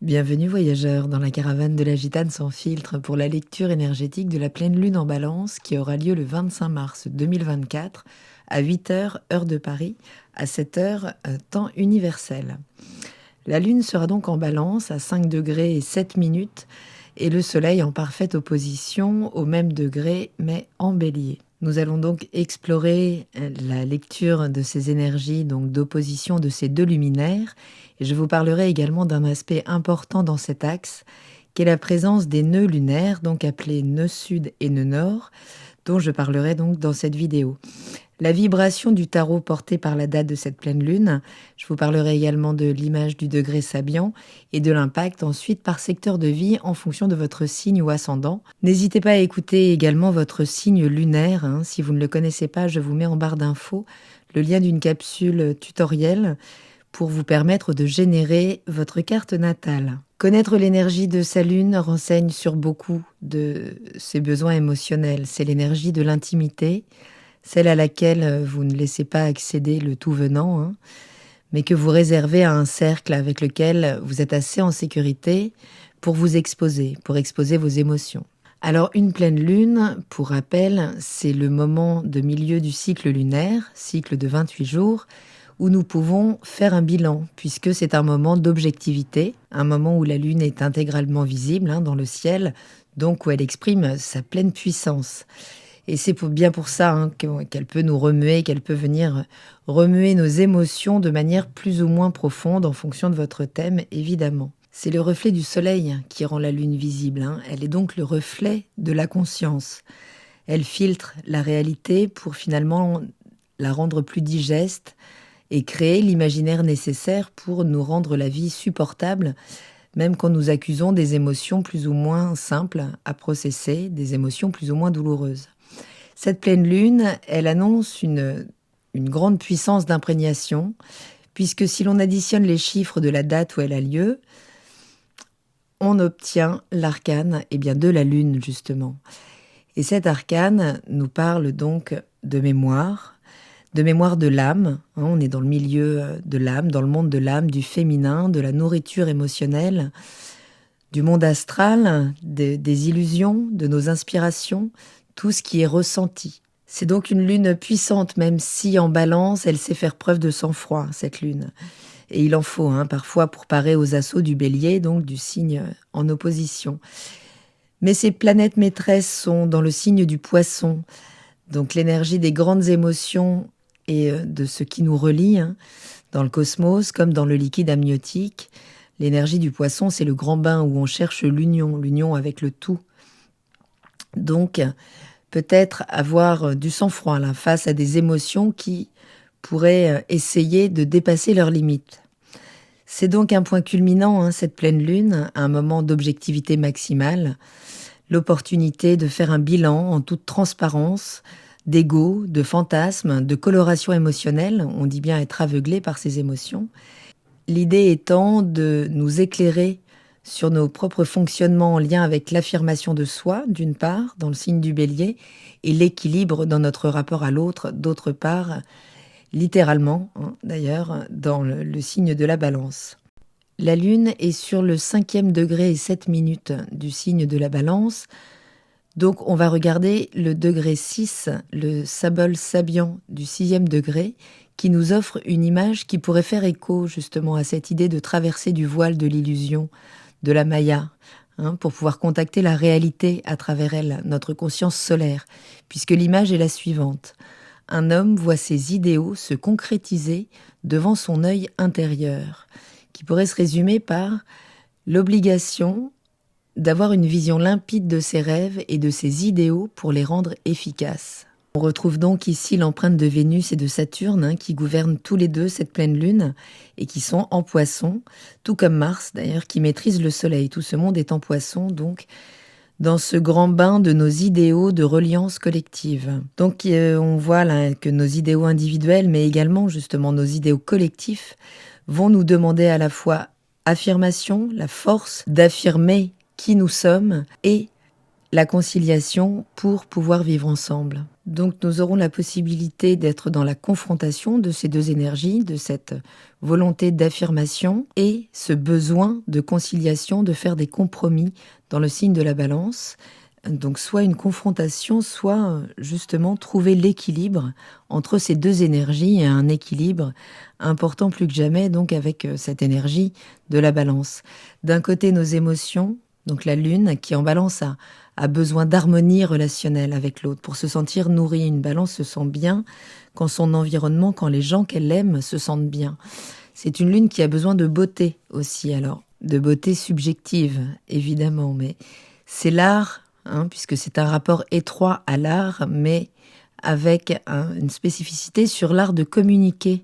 Bienvenue voyageurs dans la caravane de la Gitane sans filtre pour la lecture énergétique de la pleine lune en Balance qui aura lieu le 25 mars 2024 à 8 heures heure de Paris, à 7 heures temps universel. La lune sera donc en Balance à 5 degrés et 7 minutes et le soleil en parfaite opposition au même degré mais en bélier. Nous allons donc explorer la lecture de ces énergies, donc d'opposition de ces deux luminaires, et je vous parlerai également d'un aspect important dans cet axe, qui est la présence des nœuds lunaires, donc appelés nœud sud et nœud nord, dont je parlerai donc dans cette vidéo. La vibration du tarot portée par la date de cette pleine lune, je vous parlerai également de l'image du degré Sabian et de l'impact ensuite par secteur de vie en fonction de votre signe ou ascendant. N'hésitez pas à écouter également votre signe lunaire, si vous ne le connaissez pas, je vous mets en barre d'infos le lien d'une capsule tutoriel pour vous permettre de générer votre carte natale. Connaître l'énergie de sa lune renseigne sur beaucoup de ses besoins émotionnels. C'est l'énergie de l'intimité, celle à laquelle vous ne laissez pas accéder le tout venant, mais que vous réservez à un cercle avec lequel vous êtes assez en sécurité pour vous exposer, pour exposer vos émotions. Alors une pleine lune, pour rappel, c'est le moment de milieu du cycle lunaire, cycle de 28 jours, où nous pouvons faire un bilan, puisque c'est un moment d'objectivité, un moment où la lune est intégralement visible dans le ciel, donc où elle exprime sa pleine puissance. Et c'est bien pour ça qu'elle peut nous remuer, qu'elle peut venir remuer nos émotions de manière plus ou moins profonde en fonction de votre thème, évidemment. C'est le reflet du soleil qui rend la lune visible. Elle est donc le reflet de la conscience. Elle filtre la réalité pour finalement la rendre plus digeste et créer l'imaginaire nécessaire pour nous rendre la vie supportable, même quand nous accusons des émotions plus ou moins simples à processer, des émotions plus ou moins douloureuses. Cette pleine lune, elle annonce une grande puissance d'imprégnation, puisque si l'on additionne les chiffres de la date où elle a lieu, on obtient l'arcane de la lune, justement. Et cet arcane nous parle donc de mémoire de l'âme. On est dans le milieu de l'âme, dans le monde de l'âme, du féminin, de la nourriture émotionnelle, du monde astral, des illusions, de nos inspirations, tout ce qui est ressenti. C'est donc une lune puissante, même si en Balance, elle sait faire preuve de sang-froid, cette lune. Et il en faut parfois pour parer aux assauts du Bélier, donc du signe en opposition. Mais ces planètes maîtresses sont dans le signe du Poisson, donc l'énergie des grandes émotions et de ce qui nous relie dans le cosmos comme dans le liquide amniotique. L'énergie du Poisson, c'est le grand bain où on cherche l'union avec le tout. Donc, peut-être avoir du sang-froid là, face à des émotions qui pourraient essayer de dépasser leurs limites. C'est donc un point culminant, cette pleine lune, un moment d'objectivité maximale, l'opportunité de faire un bilan en toute transparence, d'ego, de fantasmes, de coloration émotionnelle, on dit bien être aveuglé par ces émotions. L'idée étant de nous éclairer sur nos propres fonctionnements en lien avec l'affirmation de soi, d'une part, dans le signe du Bélier, et l'équilibre dans notre rapport à l'autre, d'autre part, littéralement, d'ailleurs, dans le signe de la Balance. La Lune est sur le 5e degré et 7 minutes du signe de la Balance, donc on va regarder le degré 6, le Sabol Sabian du 6e degré, qui nous offre une image qui pourrait faire écho justement à cette idée de traverser du voile de l'illusion, de la Maya, pour pouvoir contacter la réalité à travers elle, notre conscience solaire, puisque l'image est la suivante. Un homme voit ses idéaux se concrétiser devant son œil intérieur, qui pourrait se résumer par l'obligation d'avoir une vision limpide de ses rêves et de ses idéaux pour les rendre efficaces. On retrouve donc ici l'empreinte de Vénus et de Saturne qui gouvernent tous les deux cette pleine lune et qui sont en Poisson, tout comme Mars d'ailleurs qui maîtrise le Soleil. Tout ce monde est en Poisson, donc dans ce grand bain de nos idéaux de reliance collective. Donc on voit là que nos idéaux individuels, mais également justement nos idéaux collectifs, vont nous demander à la fois affirmation, la force d'affirmer qui nous sommes et la conciliation pour pouvoir vivre ensemble. Donc nous aurons la possibilité d'être dans la confrontation de ces deux énergies, de cette volonté d'affirmation et ce besoin de conciliation, de faire des compromis dans le signe de la Balance. Donc soit une confrontation, soit justement trouver l'équilibre entre ces deux énergies, et un équilibre important plus que jamais donc avec cette énergie de la Balance. D'un côté nos émotions, donc la Lune qui en Balance a besoin d'harmonie relationnelle avec l'autre pour se sentir nourrie. Une Balance se sent bien quand son environnement, quand les gens qu'elle aime se sentent bien. C'est une Lune qui a besoin de beauté aussi, alors de beauté subjective évidemment, mais c'est l'art, puisque c'est un rapport étroit à l'art, mais avec une spécificité sur l'art de communiquer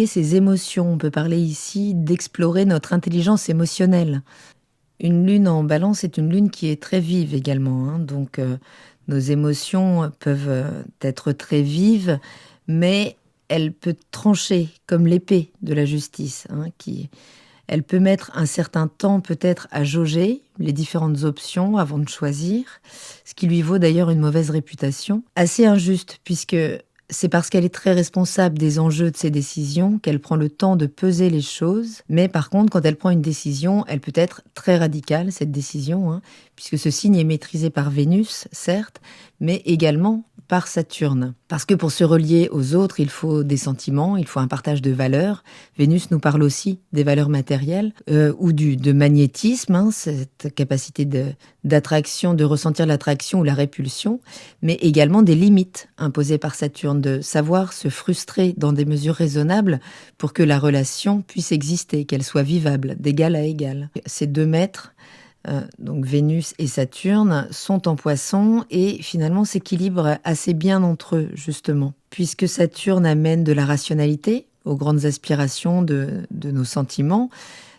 ses émotions. On peut parler ici d'explorer notre intelligence émotionnelle. Une lune en Balance est une lune qui est très vive également, donc nos émotions peuvent être très vives, mais elle peut trancher comme l'épée de la justice, elle peut mettre un certain temps peut-être à jauger les différentes options avant de choisir, ce qui lui vaut d'ailleurs une mauvaise réputation. Assez injuste, puisque c'est parce qu'elle est très responsable des enjeux de ses décisions qu'elle prend le temps de peser les choses. Mais par contre, quand elle prend une décision, elle peut être très radicale, cette décision, puisque ce signe est maîtrisé par Vénus, certes, mais également par Saturne. Parce que pour se relier aux autres, il faut des sentiments, il faut un partage de valeurs. Vénus nous parle aussi des valeurs matérielles ou de magnétisme, cette capacité d'attraction, de ressentir l'attraction ou la répulsion, mais également des limites imposées par Saturne, de savoir se frustrer dans des mesures raisonnables pour que la relation puisse exister, qu'elle soit vivable, d'égal à égal. Ces deux maîtres, donc Vénus et Saturne, sont en Poisson et finalement s'équilibrent assez bien entre eux, justement. Puisque Saturne amène de la rationalité aux grandes aspirations de nos sentiments,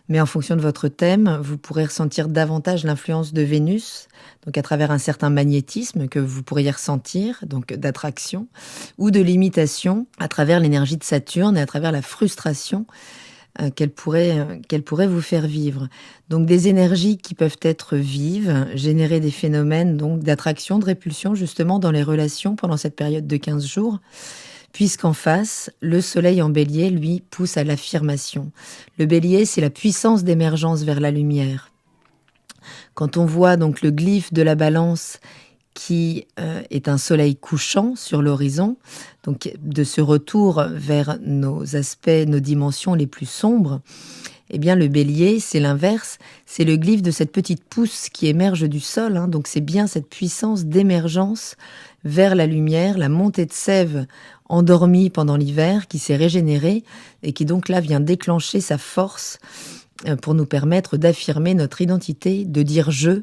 mais en fonction de votre thème, vous pourrez ressentir davantage l'influence de Vénus, donc à travers un certain magnétisme que vous pourriez ressentir, donc d'attraction, ou de limitation à travers l'énergie de Saturne et à travers la frustration qu'elle pourrait vous faire vivre. Donc des énergies qui peuvent être vives, générer des phénomènes donc d'attraction, de répulsion justement dans les relations pendant cette période de 15 jours, puisqu'en face, le soleil en bélier, lui, pousse à l'affirmation. Le bélier, c'est la puissance d'émergence vers la lumière. Quand on voit donc le glyphe de la Balance qui est un soleil couchant sur l'horizon, donc de ce retour vers nos aspects, nos dimensions les plus sombres, eh bien le bélier, c'est l'inverse, c'est le glyphe de cette petite pousse qui émerge du sol, donc c'est bien cette puissance d'émergence vers la lumière, la montée de sève endormie pendant l'hiver qui s'est régénérée et qui donc là vient déclencher sa force pour nous permettre d'affirmer notre identité, de dire je,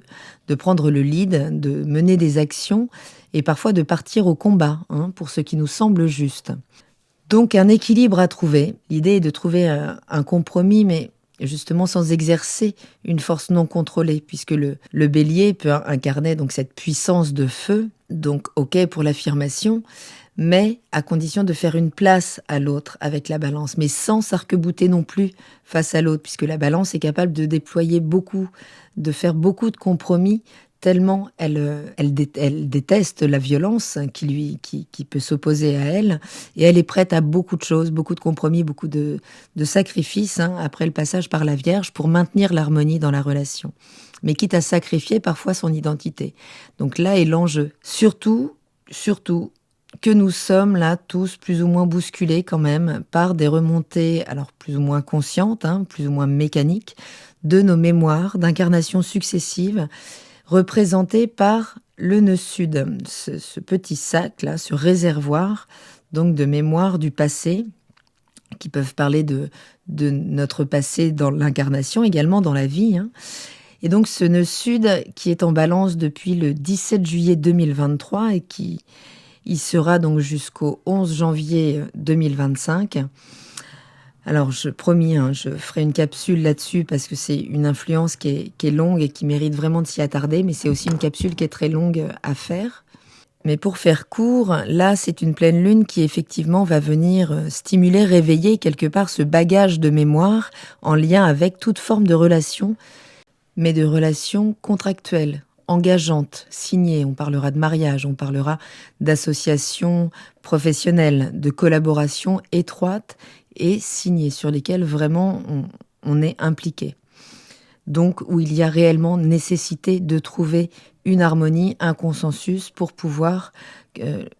de prendre le lead, de mener des actions et parfois de partir au combat pour ce qui nous semble juste. Donc un équilibre à trouver. L'idée est de trouver un compromis, mais justement sans exercer une force non contrôlée, puisque le bélier peut incarner donc cette puissance de feu, donc ok pour l'affirmation, mais à condition de faire une place à l'autre avec la Balance, mais sans s'arc-bouter non plus face à l'autre, puisque la Balance est capable de déployer beaucoup, de faire beaucoup de compromis, tellement elle déteste la violence qui peut s'opposer à elle, et elle est prête à beaucoup de choses, beaucoup de compromis, beaucoup de sacrifices après le passage par la Vierge pour maintenir l'harmonie dans la relation, mais quitte à sacrifier parfois son identité. Donc là est l'enjeu. Surtout que nous sommes là tous plus ou moins bousculés quand même par des remontées, alors plus ou moins conscientes, plus ou moins mécaniques, de nos mémoires d'incarnations successives, représentées par le nœud sud, ce petit sac là, ce réservoir donc de mémoires du passé, qui peuvent parler de notre passé dans l'incarnation, également dans la vie. Et donc ce nœud sud qui est en Balance depuis le 17 juillet 2023 et qui il sera donc jusqu'au 11 janvier 2025. Alors, je promis, je ferai une capsule là-dessus parce que c'est une influence qui est longue et qui mérite vraiment de s'y attarder, mais c'est aussi une capsule qui est très longue à faire. Mais pour faire court, là, c'est une pleine lune qui effectivement va venir stimuler, réveiller quelque part ce bagage de mémoire en lien avec toute forme de relation, mais de relations contractuelles engageante, signée. On parlera de mariage, on parlera d'associations professionnelles, de collaborations étroites et signées, sur lesquelles vraiment on est impliqué. Donc où il y a réellement nécessité de trouver une harmonie, un consensus pour pouvoir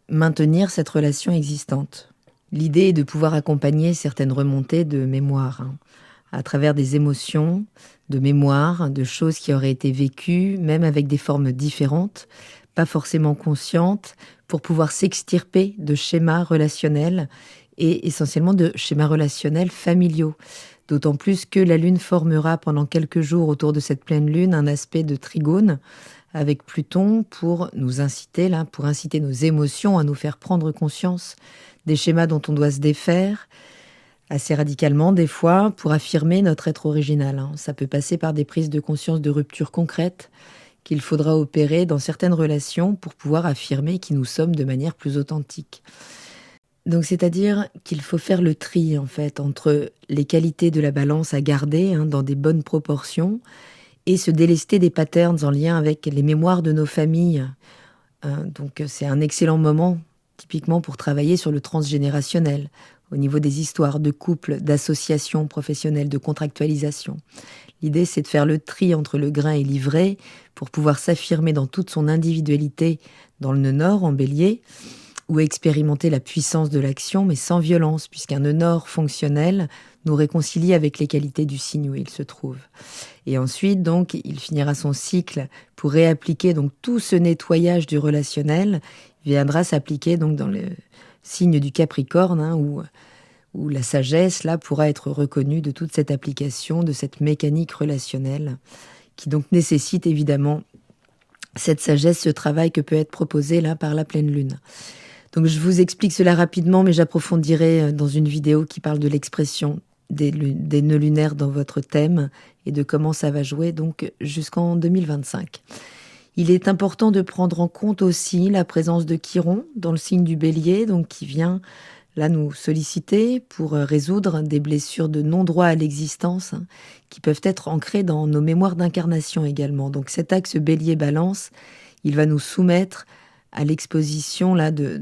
maintenir cette relation existante. L'idée est de pouvoir accompagner certaines remontées de mémoire, à travers des émotions, de mémoire, de choses qui auraient été vécues, même avec des formes différentes, pas forcément conscientes, pour pouvoir s'extirper de schémas relationnels et essentiellement de schémas relationnels familiaux. D'autant plus que la Lune formera pendant quelques jours autour de cette pleine Lune un aspect de trigone avec Pluton pour nous inciter, pour inciter nos émotions à nous faire prendre conscience des schémas dont on doit se défaire, assez radicalement des fois, pour affirmer notre être original. Ça peut passer par des prises de conscience de rupture concrètes qu'il faudra opérer dans certaines relations pour pouvoir affirmer qui nous sommes de manière plus authentique. Donc c'est-à-dire qu'il faut faire le tri en fait entre les qualités de la balance à garder dans des bonnes proportions et se délester des patterns en lien avec les mémoires de nos familles. Donc c'est un excellent moment typiquement pour travailler sur le transgénérationnel au niveau des histoires de couple, d'associations professionnelles, de contractualisation. L'idée c'est de faire le tri entre le grain et l'ivraie pour pouvoir s'affirmer dans toute son individualité dans le nœud nord en bélier, ou expérimenter la puissance de l'action, mais sans violence, puisqu'un nœud nord fonctionnel nous réconcilie avec les qualités du signe où il se trouve. Et ensuite, donc, il finira son cycle pour réappliquer donc tout ce nettoyage du relationnel, viendra s'appliquer donc dans le signe du Capricorne, où la sagesse là pourra être reconnue de toute cette application, de cette mécanique relationnelle, qui donc nécessite évidemment cette sagesse, ce travail que peut être proposé là par la pleine lune. Donc je vous explique cela rapidement, mais j'approfondirai dans une vidéo qui parle de l'expression des nœuds lunaires dans votre thème et de comment ça va jouer donc jusqu'en 2025. Il est important de prendre en compte aussi la présence de Chiron dans le signe du Bélier, donc qui vient là nous solliciter pour résoudre des blessures de non-droit à l'existence qui peuvent être ancrées dans nos mémoires d'incarnation également. Donc cet axe Bélier-Balance, il va nous soumettre à l'exposition là de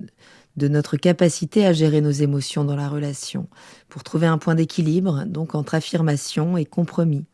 notre capacité à gérer nos émotions dans la relation, pour trouver un point d'équilibre donc entre affirmation et compromis.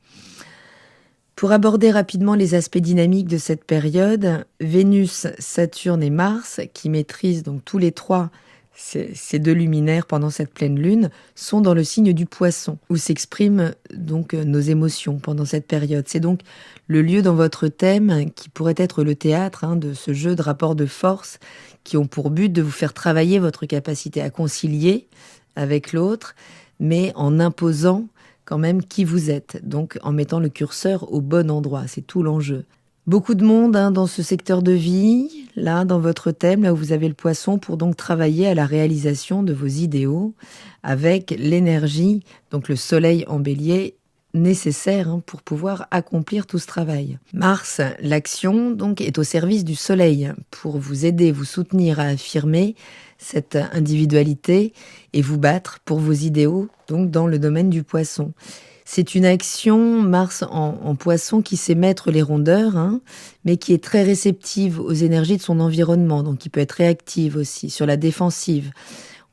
Pour aborder rapidement les aspects dynamiques de cette période, Vénus, Saturne et Mars, qui maîtrisent donc tous les trois ces deux luminaires pendant cette pleine lune, sont dans le signe du Poisson, où s'expriment donc nos émotions pendant cette période. C'est donc le lieu dans votre thème qui pourrait être le théâtre de ce jeu de rapports de force qui ont pour but de vous faire travailler votre capacité à concilier avec l'autre, mais en imposant quand même qui vous êtes, donc en mettant le curseur au bon endroit. C'est tout l'enjeu. Beaucoup de monde dans ce secteur de vie, là dans votre thème, là où vous avez le Poisson, pour donc travailler à la réalisation de vos idéaux avec l'énergie, donc le soleil en bélier, nécessaire pour pouvoir accomplir tout ce travail. Mars, l'action, donc, est au service du soleil pour vous aider, vous soutenir à affirmer cette individualité et vous battre pour vos idéaux, donc dans le domaine du Poisson. C'est une action, Mars en Poisson, qui sait mettre les rondeurs, mais qui est très réceptive aux énergies de son environnement, donc qui peut être réactive aussi, sur la défensive.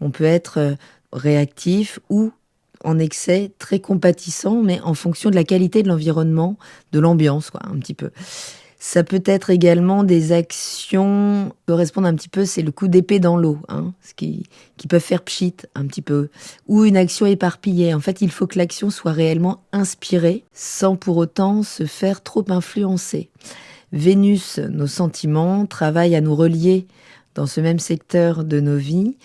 On peut être réactif ou en excès, très compatissant, mais en fonction de la qualité de l'environnement, de l'ambiance, un petit peu. Ça peut être également des actions qui correspondent un petit peu, c'est le coup d'épée dans l'eau, ce qui peuvent faire pchit un petit peu, ou une action éparpillée. En fait, il faut que l'action soit réellement inspirée, sans pour autant se faire trop influencer. Vénus, nos sentiments, travaille à nous relier dans ce même secteur de nos vies,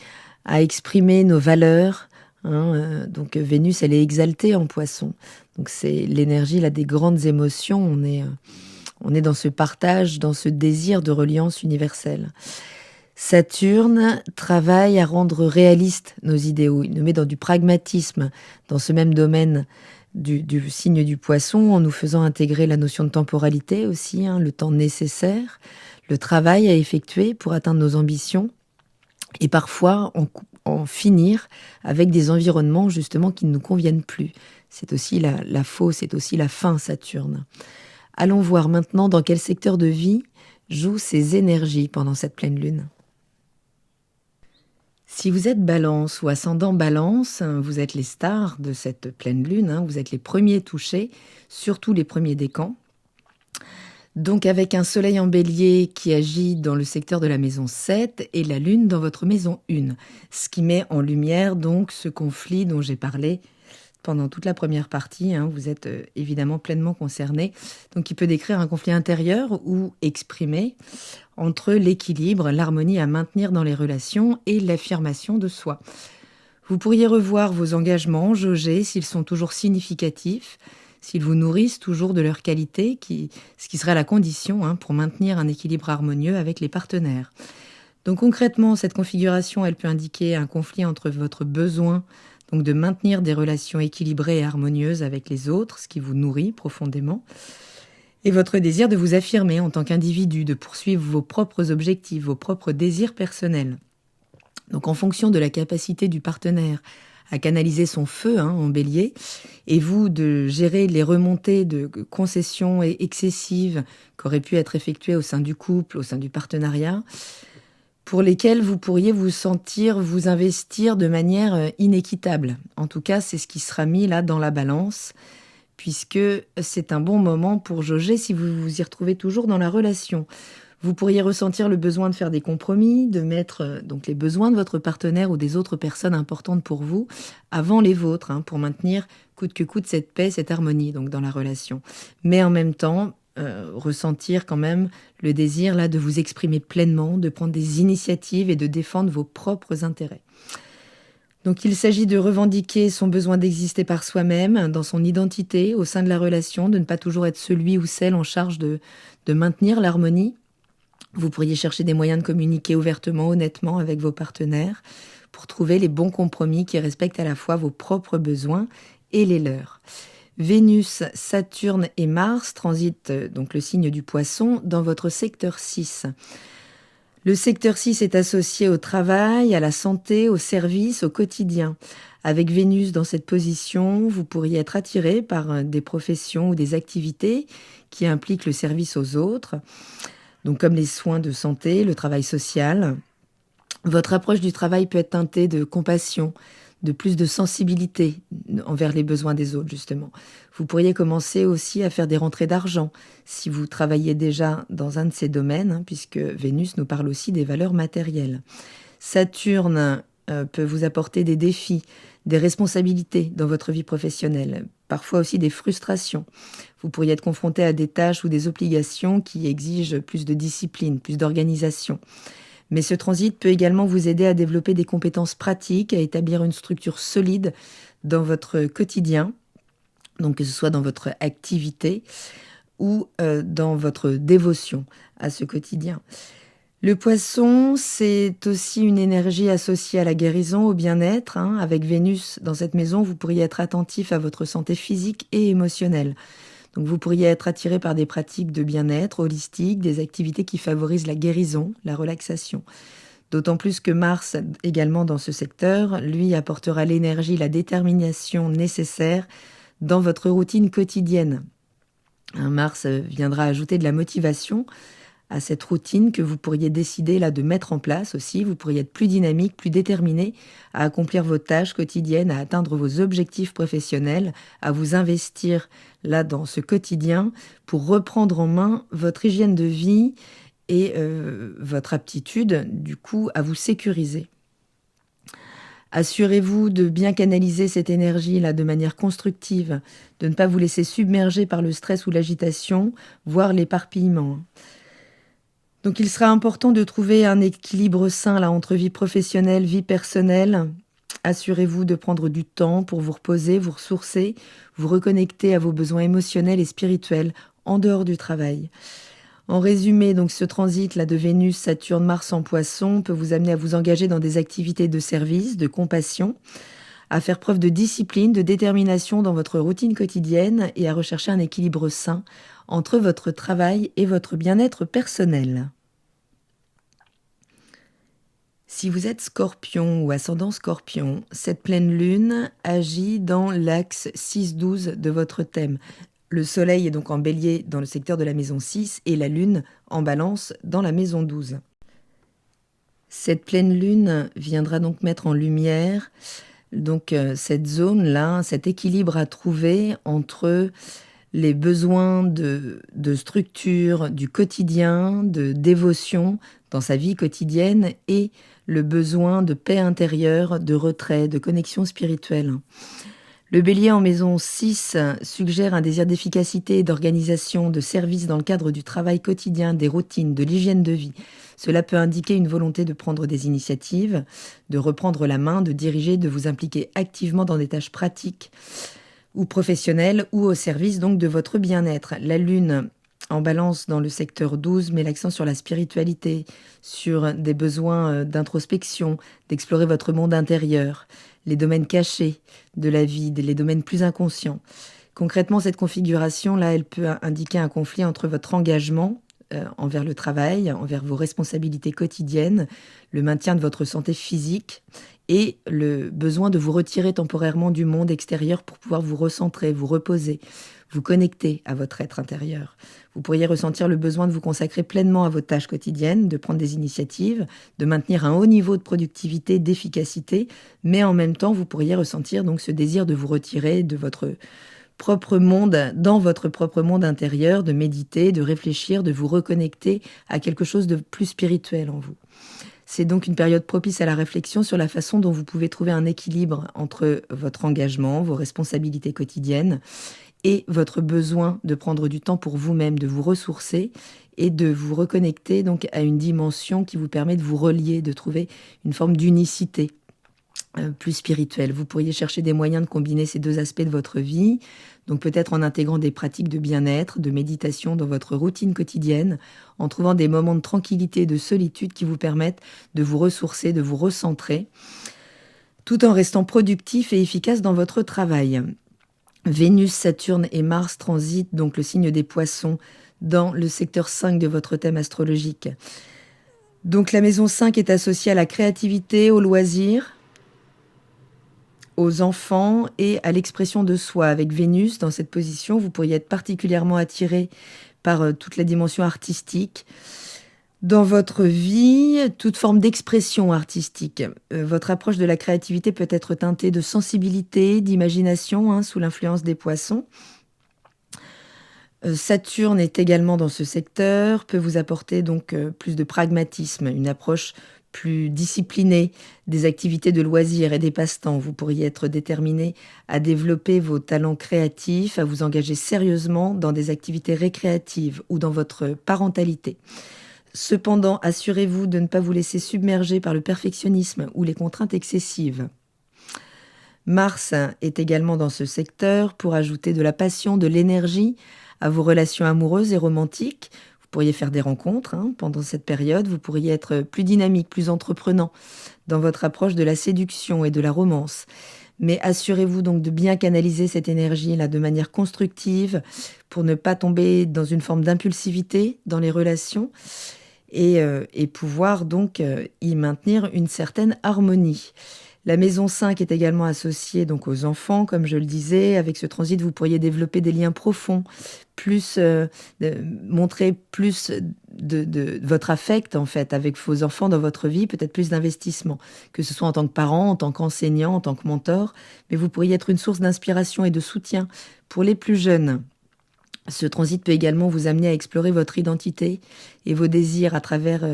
à exprimer nos valeurs. Donc Vénus, elle est exaltée en Poisson. Donc c'est l'énergie là des grandes émotions. On est dans ce partage, dans ce désir de reliance universelle. Saturne travaille à rendre réalistes nos idéaux. Il nous met dans du pragmatisme, dans ce même domaine du signe du Poisson, en nous faisant intégrer la notion de temporalité aussi, le temps nécessaire, le travail à effectuer pour atteindre nos ambitions, et parfois en finir avec des environnements justement qui ne nous conviennent plus. C'est aussi la fausse, c'est aussi la fin, Saturne. Allons voir maintenant dans quel secteur de vie jouent ces énergies pendant cette pleine lune. Si vous êtes Balance ou ascendant Balance, vous êtes les stars de cette pleine lune, vous êtes les premiers touchés, surtout les premiers décans. Donc avec un soleil en bélier qui agit dans le secteur de la maison 7 et la lune dans votre maison 1, ce qui met en lumière donc ce conflit dont j'ai parlé pendant toute la première partie. Vous êtes évidemment pleinement concerné, donc il peut décrire un conflit intérieur ou exprimé entre l'équilibre, l'harmonie à maintenir dans les relations et l'affirmation de soi. Vous pourriez revoir vos engagements, jauger s'ils sont toujours significatifs, s'ils vous nourrissent toujours de leur qualité, ce qui serait la condition pour maintenir un équilibre harmonieux avec les partenaires. Donc concrètement, cette configuration, elle peut indiquer un conflit entre votre besoin donc de maintenir des relations équilibrées et harmonieuses avec les autres, ce qui vous nourrit profondément, et votre désir de vous affirmer en tant qu'individu, de poursuivre vos propres objectifs, vos propres désirs personnels. Donc en fonction de la capacité du partenaire à canaliser son feu en bélier, et vous de gérer les remontées de concessions excessives qui auraient pu être effectuées au sein du couple, au sein du partenariat, pour lesquelles vous pourriez vous sentir vous investir de manière inéquitable. En tout cas, c'est ce qui sera mis là dans la balance, puisque c'est un bon moment pour jauger si vous vous y retrouvez toujours dans la relation. Vous pourriez ressentir le besoin de faire des compromis, de mettre donc les besoins de votre partenaire ou des autres personnes importantes pour vous avant les vôtres, pour maintenir coûte que coûte cette paix, cette harmonie donc dans la relation. Mais en même temps, ressentir quand même le désir là de vous exprimer pleinement, de prendre des initiatives et de défendre vos propres intérêts. Donc il s'agit de revendiquer son besoin d'exister par soi-même, dans son identité, au sein de la relation, de ne pas toujours être celui ou celle en charge de maintenir l'harmonie. Vous pourriez chercher des moyens de communiquer ouvertement, honnêtement avec vos partenaires pour trouver les bons compromis qui respectent à la fois vos propres besoins et les leurs. Vénus, Saturne et Mars transitent donc le signe du Poisson dans votre secteur 6. Le secteur 6 est associé au travail, à la santé, au service, au quotidien. Avec Vénus dans cette position, vous pourriez être attiré par des professions ou des activités qui impliquent le service aux autres, donc comme les soins de santé, le travail social. Votre approche du travail peut être teintée de compassion, de plus de sensibilité envers les besoins des autres, justement. Vous pourriez commencer aussi à faire des rentrées d'argent si vous travaillez déjà dans un de ces domaines, puisque Vénus nous parle aussi des valeurs matérielles. Saturne peut vous apporter des défis, des responsabilités dans votre vie professionnelle, parfois aussi des frustrations. Vous pourriez être confronté à des tâches ou des obligations qui exigent plus de discipline, plus d'organisation. Mais ce transit peut également vous aider à développer des compétences pratiques, à établir une structure solide dans votre quotidien, donc que ce soit dans votre activité ou dans votre dévotion à ce quotidien. Le Poisson, c'est aussi une énergie associée à la guérison, au bien-être. Avec Vénus dans cette maison, vous pourriez être attentif à votre santé physique et émotionnelle. Donc vous pourriez être attiré par des pratiques de bien-être holistique, des activités qui favorisent la guérison, la relaxation. D'autant plus que Mars, également dans ce secteur, lui apportera l'énergie, la détermination nécessaire dans votre routine quotidienne. Mars viendra ajouter de la motivation à cette routine que vous pourriez décider là de mettre en place aussi. Vous pourriez être plus dynamique, plus déterminé à accomplir vos tâches quotidiennes, à atteindre vos objectifs professionnels, à vous investir là dans ce quotidien pour reprendre en main votre hygiène de vie et votre aptitude du coup à vous sécuriser. Assurez-vous de bien canaliser cette énergie-là de manière constructive, de ne pas vous laisser submerger par le stress ou l'agitation, voire l'éparpillement. Donc il sera important de trouver un équilibre sain là, entre vie professionnelle, vie personnelle. Assurez-vous de prendre du temps pour vous reposer, vous ressourcer, vous reconnecter à vos besoins émotionnels et spirituels en dehors du travail. En résumé, donc ce transit là de Vénus, Saturne, Mars en Poisson peut vous amener à vous engager dans des activités de service, de compassion, à faire preuve de discipline, de détermination dans votre routine quotidienne et à rechercher un équilibre sain entre votre travail et votre bien-être personnel. Si vous êtes Scorpion ou ascendant Scorpion, cette pleine lune agit dans l'axe 6-12 de votre thème, Le soleil est donc en bélier dans le secteur de la maison 6 et la lune en balance dans la maison 12. Cette pleine lune viendra donc mettre en lumière cette zone-là, cet équilibre à trouver entre les besoins de structure du quotidien, de dévotion dans sa vie quotidienne et le besoin de paix intérieure, de retrait, de connexion spirituelle. Le bélier en maison 6 suggère un désir d'efficacité et d'organisation, de service dans le cadre du travail quotidien, des routines, de l'hygiène de vie. Cela peut indiquer une volonté de prendre des initiatives, de reprendre la main, de diriger, de vous impliquer activement dans des tâches pratiques ou professionnelles ou au service donc de votre bien-être. La lune en balance dans le secteur 12 met l'accent sur la spiritualité, sur des besoins d'introspection, d'explorer votre monde intérieur, les domaines cachés de la vie, les domaines plus inconscients. Concrètement, cette configuration-là, elle peut indiquer un conflit entre votre engagement envers le travail, envers vos responsabilités quotidiennes, le maintien de votre santé physique et le besoin de vous retirer temporairement du monde extérieur pour pouvoir vous recentrer, vous reposer, vous connecter à votre être intérieur. Vous pourriez ressentir le besoin de vous consacrer pleinement à vos tâches quotidiennes, de prendre des initiatives, de maintenir un haut niveau de productivité, d'efficacité, mais en même temps, vous pourriez ressentir donc ce désir de vous retirer de votre propre monde, dans votre propre monde intérieur, de méditer, de réfléchir, de vous reconnecter à quelque chose de plus spirituel en vous. C'est donc une période propice à la réflexion sur la façon dont vous pouvez trouver un équilibre entre votre engagement, vos responsabilités quotidiennes et votre besoin de prendre du temps pour vous-même, de vous ressourcer et de vous reconnecter donc à une dimension qui vous permet de vous relier, de trouver une forme d'unicité plus spirituelle. Vous pourriez chercher des moyens de combiner ces deux aspects de votre vie, donc peut-être en intégrant des pratiques de bien-être, de méditation dans votre routine quotidienne, en trouvant des moments de tranquillité et de solitude qui vous permettent de vous ressourcer, de vous recentrer, tout en restant productif et efficace dans votre travail. Vénus, Saturne et Mars transitent donc le signe des Poissons dans le secteur 5 de votre thème astrologique. Donc la maison 5 est associée à la créativité, aux loisirs, aux enfants et à l'expression de soi. Avec Vénus dans cette position, vous pourriez être particulièrement attiré par toute la dimension artistique. Dans votre vie, toute forme d'expression artistique. Votre approche de la créativité peut être teintée de sensibilité, d'imagination, sous l'influence des Poissons. Saturne est également dans ce secteur, peut vous apporter donc plus de pragmatisme, une approche plus disciplinée des activités de loisirs et des passe-temps. Vous pourriez être déterminé à développer vos talents créatifs, à vous engager sérieusement dans des activités récréatives ou dans votre parentalité. Cependant, assurez-vous de ne pas vous laisser submerger par le perfectionnisme ou les contraintes excessives. Mars est également dans ce secteur pour ajouter de la passion, de l'énergie à vos relations amoureuses et romantiques. Vous pourriez faire des rencontres pendant cette période. Vous pourriez être plus dynamique, plus entreprenant dans votre approche de la séduction et de la romance. Mais assurez-vous donc de bien canaliser cette énergie-là de manière constructive pour ne pas tomber dans une forme d'impulsivité dans les relations et pouvoir donc y maintenir une certaine harmonie. La maison 5 est également associée donc aux enfants, comme je le disais. Avec ce transit, vous pourriez développer des liens profonds, montrer plus de votre affect en fait avec vos enfants dans votre vie, peut-être plus d'investissement, que ce soit en tant que parent, en tant qu'enseignant, en tant que mentor. Mais vous pourriez être une source d'inspiration et de soutien pour les plus jeunes. Ce transit peut également vous amener à explorer votre identité et vos désirs à travers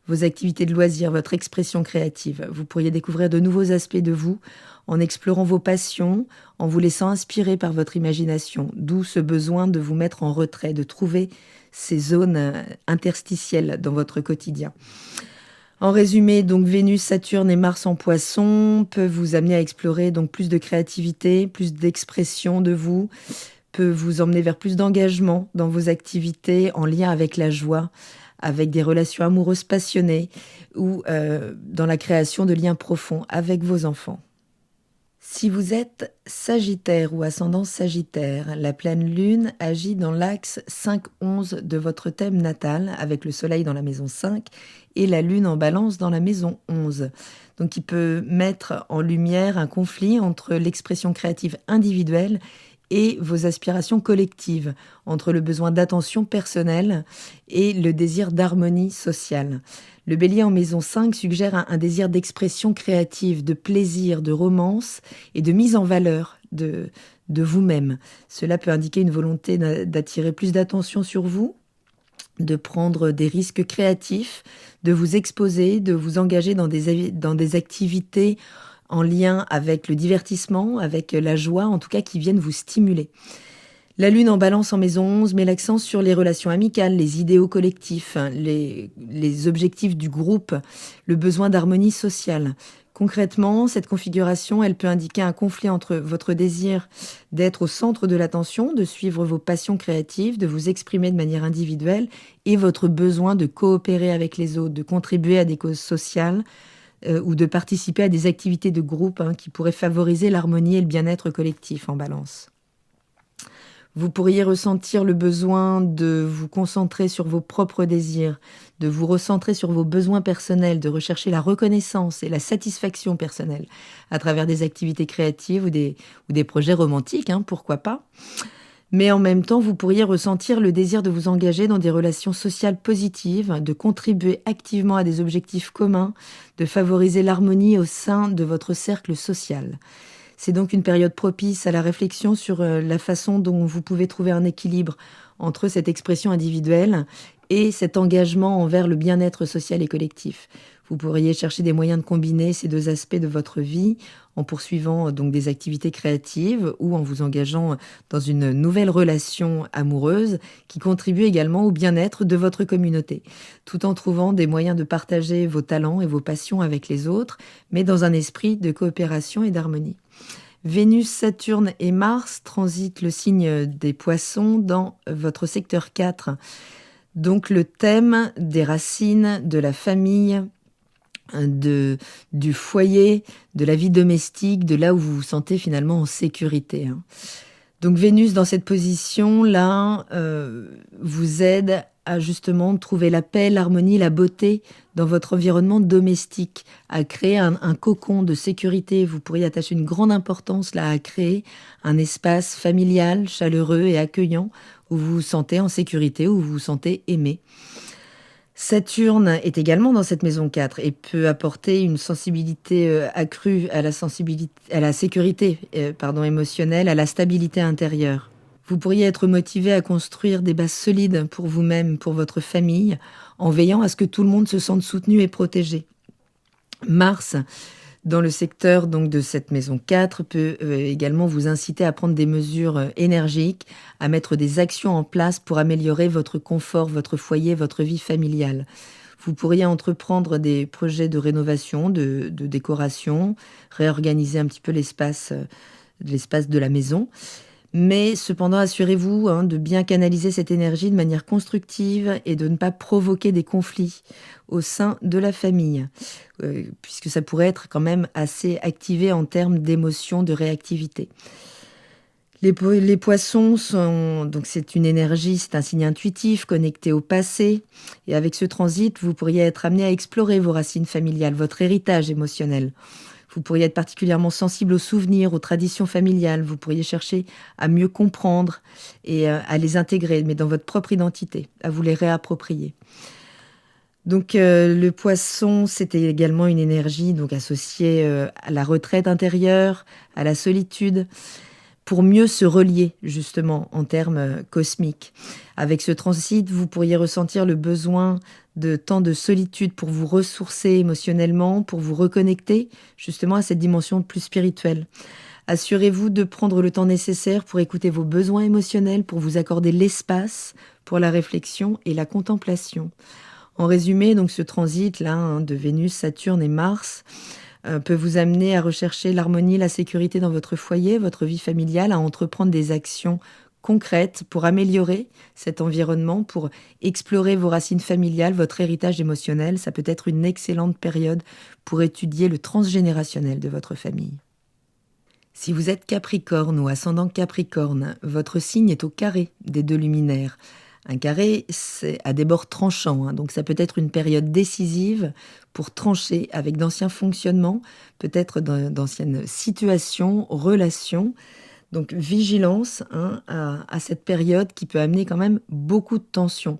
vos activités de loisirs, votre expression créative. Vous pourriez découvrir de nouveaux aspects de vous en explorant vos passions, en vous laissant inspirer par votre imagination, d'où ce besoin de vous mettre en retrait, de trouver ces zones interstitielles dans votre quotidien. En résumé, donc Vénus, Saturne et Mars en Poisson peuvent vous amener à explorer donc plus de créativité, plus d'expression de vous, peut vous emmener vers plus d'engagement dans vos activités en lien avec la joie, avec des relations amoureuses passionnées ou dans la création de liens profonds avec vos enfants. Si vous êtes Sagittaire ou ascendant Sagittaire, la pleine lune agit dans l'axe 5-11 de votre thème natal, avec le soleil dans la maison 5 et la lune en balance dans la maison 11. Donc il peut mettre en lumière un conflit entre l'expression créative individuelle et vos aspirations collectives, entre le besoin d'attention personnelle et le désir d'harmonie sociale. Le Bélier en maison 5 suggère un désir d'expression créative, de plaisir, de romance et de mise en valeur de vous-même. Cela peut indiquer une volonté d'attirer plus d'attention sur vous, de prendre des risques créatifs, de vous exposer, de vous engager dans des activités en lien avec le divertissement, avec la joie, en tout cas qui viennent vous stimuler. La Lune en Balance en maison 11 met l'accent sur les relations amicales, les idéaux collectifs, les objectifs du groupe, le besoin d'harmonie sociale. Concrètement, cette configuration, elle peut indiquer un conflit entre votre désir d'être au centre de l'attention, de suivre vos passions créatives, de vous exprimer de manière individuelle, et votre besoin de coopérer avec les autres, de contribuer à des causes sociales ou de participer à des activités de groupe qui pourraient favoriser l'harmonie et le bien-être collectif en Balance. Vous pourriez ressentir le besoin de vous concentrer sur vos propres désirs, de vous recentrer sur vos besoins personnels, de rechercher la reconnaissance et la satisfaction personnelle à travers des activités créatives ou des projets romantiques, pourquoi pas. Mais en même temps, vous pourriez ressentir le désir de vous engager dans des relations sociales positives, de contribuer activement à des objectifs communs, de favoriser l'harmonie au sein de votre cercle social. C'est donc une période propice à la réflexion sur la façon dont vous pouvez trouver un équilibre entre cette expression individuelle et cet engagement envers le bien-être social et collectif. Vous pourriez chercher des moyens de combiner ces deux aspects de votre vie en poursuivant donc des activités créatives ou en vous engageant dans une nouvelle relation amoureuse qui contribue également au bien-être de votre communauté, tout en trouvant des moyens de partager vos talents et vos passions avec les autres, mais dans un esprit de coopération et d'harmonie. Vénus, Saturne et Mars transitent le signe des Poissons dans votre secteur 4. Donc le thème des racines, de la famille, du foyer, de la vie domestique, de là où vous vous sentez finalement en sécurité. Donc Vénus dans cette position-là vous aide à justement trouver la paix, l'harmonie, la beauté dans votre environnement domestique, à créer un cocon de sécurité. Vous pourriez attacher une grande importance là à créer un espace familial, chaleureux et accueillant où vous vous sentez en sécurité, où vous vous sentez aimé. Saturne est également dans cette maison 4 et peut apporter une sensibilité accrue à la sécurité émotionnelle, à la stabilité intérieure. Vous pourriez être motivé à construire des bases solides pour vous-même, pour votre famille, en veillant à ce que tout le monde se sente soutenu et protégé. Mars, dans le secteur donc de cette maison 4, peut également vous inciter à prendre des mesures énergiques, à mettre des actions en place pour améliorer votre confort, votre foyer, votre vie familiale. Vous pourriez entreprendre des projets de rénovation, de décoration, réorganiser un petit peu l'espace de la maison. Mais cependant, assurez-vous de bien canaliser cette énergie de manière constructive et de ne pas provoquer des conflits au sein de la famille, puisque ça pourrait être quand même assez activé en termes d'émotion, de réactivité. Les poissons donc c'est une énergie, c'est un signe intuitif, connecté au passé. Et avec ce transit, vous pourriez être amené à explorer vos racines familiales, votre héritage émotionnel. Vous pourriez être particulièrement sensible aux souvenirs, aux traditions familiales. Vous pourriez chercher à mieux comprendre et à les intégrer, mais dans votre propre identité, à vous les réapproprier. Donc le poisson, c'était également une énergie donc associée à la retraite intérieure, à la solitude, pour mieux se relier justement en termes cosmiques. Avec ce transit, vous pourriez ressentir le besoin de temps de solitude pour vous ressourcer émotionnellement, pour vous reconnecter justement à cette dimension plus spirituelle. Assurez-vous de prendre le temps nécessaire pour écouter vos besoins émotionnels, pour vous accorder l'espace pour la réflexion et la contemplation. En résumé, donc ce transit-là de Vénus, Saturne et Mars peut vous amener à rechercher l'harmonie, la sécurité dans votre foyer, votre vie familiale, à entreprendre des actions concrètes pour améliorer cet environnement, pour explorer vos racines familiales, votre héritage émotionnel. Ça peut être une excellente période pour étudier le transgénérationnel de votre famille. Si vous êtes Capricorne ou ascendant Capricorne, votre signe est au carré des deux luminaires. Un carré, c'est à des bords tranchants, donc ça peut être une période décisive pour trancher avec d'anciens fonctionnements, peut-être d'anciennes situations, relations, Donc vigilance à cette période qui peut amener quand même beaucoup de tensions.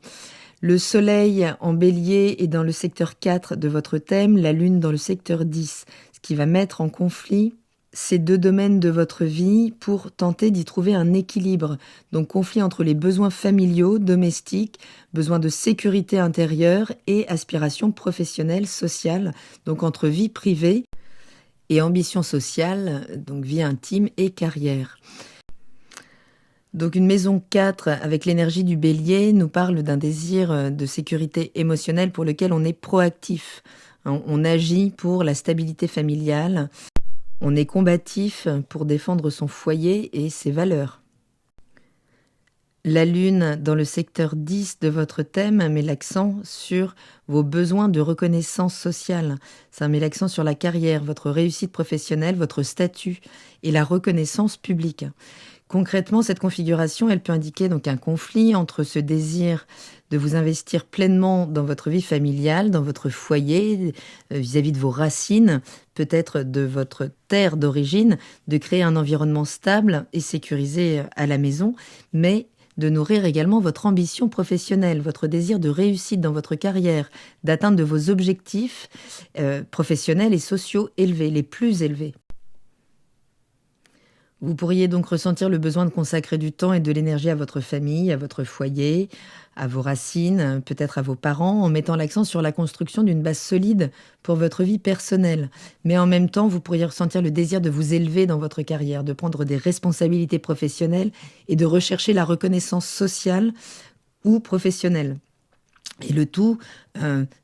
Le soleil en bélier est dans le secteur 4 de votre thème, la lune dans le secteur 10, ce qui va mettre en conflit ces deux domaines de votre vie pour tenter d'y trouver un équilibre. Donc conflit entre les besoins familiaux, domestiques, besoins de sécurité intérieure et aspirations professionnelles, sociales, donc entre vie privée et ambition sociale, donc vie intime et carrière. Donc une maison 4 avec l'énergie du bélier nous parle d'un désir de sécurité émotionnelle pour lequel on est proactif. On agit pour la stabilité familiale, on est combatif pour défendre son foyer et ses valeurs. La lune dans le secteur 10 de votre thème met l'accent sur vos besoins de reconnaissance sociale. Ça met l'accent sur la carrière, votre réussite professionnelle, votre statut et la reconnaissance publique. Concrètement, cette configuration, elle peut indiquer donc un conflit entre ce désir de vous investir pleinement dans votre vie familiale, dans votre foyer, vis-à-vis de vos racines, peut-être de votre terre d'origine, de créer un environnement stable et sécurisé à la maison, mais de nourrir également votre ambition professionnelle, votre désir de réussite dans votre carrière, d'atteindre de vos objectifs professionnels et sociaux élevés, les plus élevés. Vous pourriez donc ressentir le besoin de consacrer du temps et de l'énergie à votre famille, à votre foyer, à vos racines, peut-être à vos parents, en mettant l'accent sur la construction d'une base solide pour votre vie personnelle. Mais en même temps, vous pourriez ressentir le désir de vous élever dans votre carrière, de prendre des responsabilités professionnelles et de rechercher la reconnaissance sociale ou professionnelle. Et le tout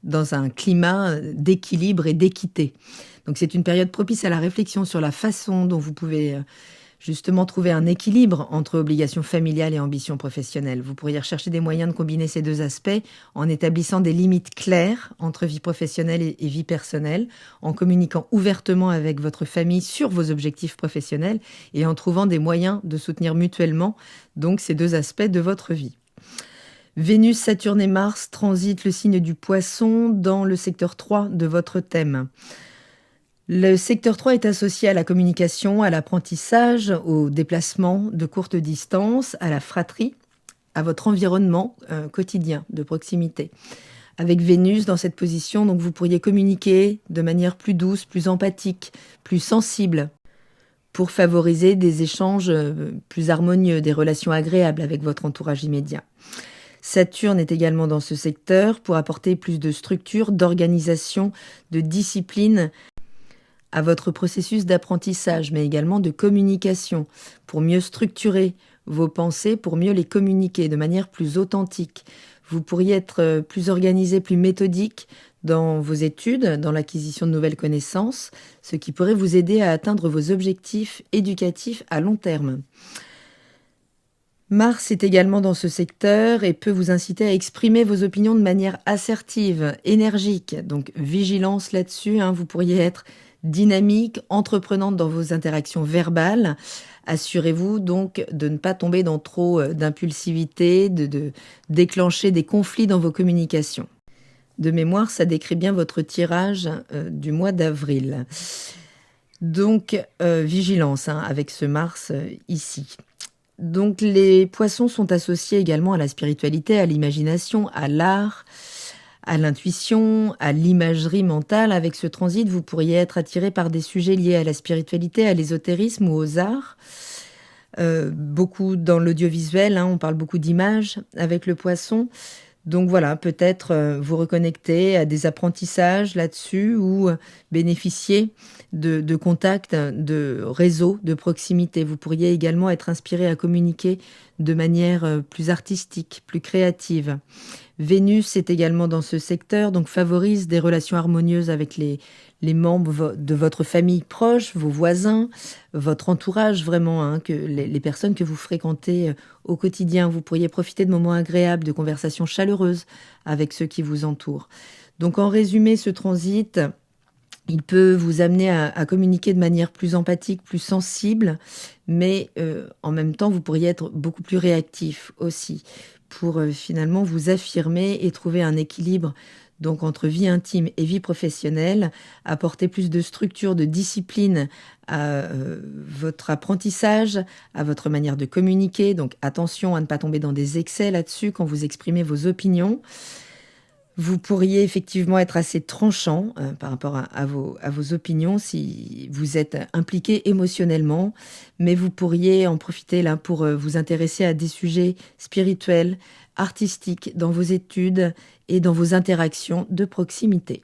dans un climat d'équilibre et d'équité. Donc c'est une période propice à la réflexion sur la façon dont vous pouvez justement trouver un équilibre entre obligations familiales et ambitions professionnelles. Vous pourriez rechercher des moyens de combiner ces deux aspects en établissant des limites claires entre vie professionnelle et vie personnelle, en communiquant ouvertement avec votre famille sur vos objectifs professionnels et en trouvant des moyens de soutenir mutuellement donc ces deux aspects de votre vie. Vénus, Saturne et Mars transitent le signe du Poisson dans le secteur 3 de votre thème. Le secteur 3 est associé à la communication, à l'apprentissage, au déplacement de courte distance, à la fratrie, à votre environnement quotidien de proximité. Avec Vénus dans cette position, donc vous pourriez communiquer de manière plus douce, plus empathique, plus sensible, pour favoriser des échanges plus harmonieux, des relations agréables avec votre entourage immédiat. Saturne est également dans ce secteur pour apporter plus de structure, d'organisation, de discipline à votre processus d'apprentissage, mais également de communication, pour mieux structurer vos pensées, pour mieux les communiquer de manière plus authentique. Vous pourriez être plus organisé, plus méthodique dans vos études, dans l'acquisition de nouvelles connaissances, ce qui pourrait vous aider à atteindre vos objectifs éducatifs à long terme. Mars est également dans ce secteur et peut vous inciter à exprimer vos opinions de manière assertive, énergique. Donc vigilance là-dessus, vous pourriez être dynamique, entreprenante dans vos interactions verbales. Assurez-vous donc de ne pas tomber dans trop d'impulsivité, de déclencher des conflits dans vos communications. De mémoire, ça décrit bien votre tirage du mois d'avril. Donc, vigilance avec ce Mars ici. Donc, les poissons sont associés également à la spiritualité, à l'imagination, à l'art, à l'intuition, à l'imagerie mentale. Avec ce transit, vous pourriez être attiré par des sujets liés à la spiritualité, à l'ésotérisme ou aux arts. Beaucoup dans l'audiovisuel, on parle beaucoup d'images avec le poisson. Donc voilà, peut-être vous reconnecter à des apprentissages là-dessus ou bénéficier de contacts, de réseaux, de proximité. Vous pourriez également être inspiré à communiquer de manière plus artistique, plus créative. Vénus est également dans ce secteur, donc favorise des relations harmonieuses avec les membres de votre famille proche, vos voisins, votre entourage vraiment, que les personnes que vous fréquentez au quotidien. Vous pourriez profiter de moments agréables, de conversations chaleureuses avec ceux qui vous entourent. Donc en résumé, ce transit, il peut vous amener à communiquer de manière plus empathique, plus sensible, mais en même temps, vous pourriez être beaucoup plus réactif aussi pour finalement vous affirmer et trouver un équilibre donc entre vie intime et vie professionnelle, apporter plus de structure, de discipline à votre apprentissage, à votre manière de communiquer. Donc attention à ne pas tomber dans des excès là-dessus quand vous exprimez vos opinions. Vous pourriez effectivement être assez tranchant par rapport à vos opinions si vous êtes impliqué émotionnellement, mais vous pourriez en profiter là pour vous intéresser à des sujets spirituels, artistiques dans vos études et dans vos interactions de proximité.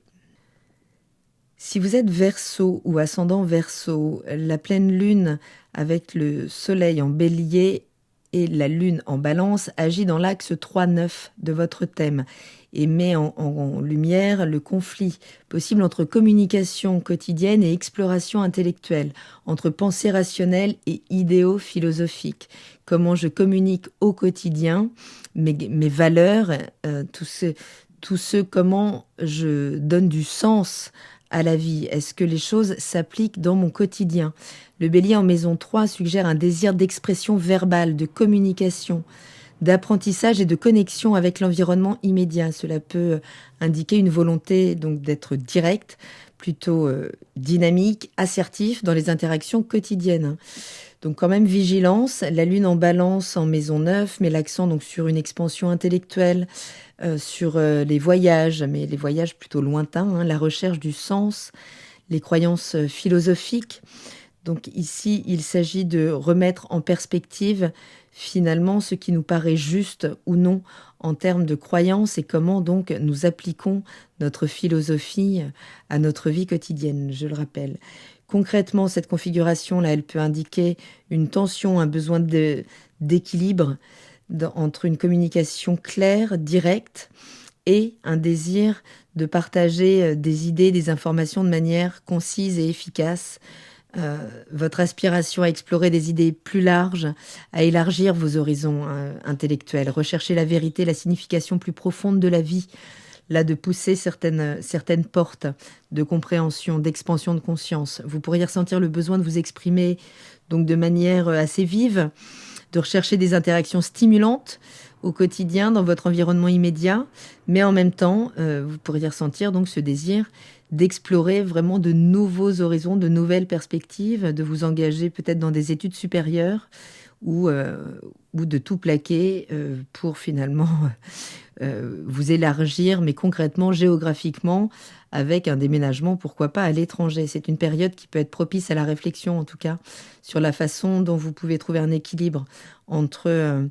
Si vous êtes Verseau ou ascendant Verseau, la pleine lune avec le soleil en bélier et la lune en balance agit dans l'axe 3-9 de votre thème et met en lumière le conflit possible entre communication quotidienne et exploration intellectuelle, entre pensée rationnelle et idéaux philosophiques. Comment je communique au quotidien mes valeurs, tout ce comment je donne du sens à la vie. Est-ce que les choses s'appliquent dans mon quotidien? Le bélier en maison 3 suggère un désir d'expression verbale, de communication, d'apprentissage et de connexion avec l'environnement immédiat. Cela peut indiquer une volonté donc d'être direct, plutôt dynamique, assertif dans les interactions quotidiennes. Donc quand même vigilance, la lune en balance en maison 9 met l'accent donc sur une expansion intellectuelle, sur les voyages, mais les voyages plutôt lointains, la recherche du sens, les croyances philosophiques. Donc ici, il s'agit de remettre en perspective finalement ce qui nous paraît juste ou non en termes de croyances et comment donc nous appliquons notre philosophie à notre vie quotidienne, je le rappelle. Concrètement, cette configuration-là, elle peut indiquer une tension, un besoin d'équilibre entre une communication claire, directe, et un désir de partager des idées, des informations de manière concise et efficace. Votre aspiration à explorer des idées plus larges, à élargir vos horizons intellectuels, rechercher la vérité, la signification plus profonde de la vie, là de pousser certaines portes de compréhension, d'expansion de conscience. Vous pourriez ressentir le besoin de vous exprimer donc de manière assez vive, de rechercher des interactions stimulantes au quotidien dans votre environnement immédiat, mais en même temps, vous pourriez ressentir donc ce désir d'explorer vraiment de nouveaux horizons, de nouvelles perspectives, de vous engager peut-être dans des études supérieures ou de tout plaquer pour finalement vous élargir, mais concrètement, géographiquement, avec un déménagement, pourquoi pas, à l'étranger. C'est une période qui peut être propice à la réflexion, en tout cas, sur la façon dont vous pouvez trouver un équilibre entre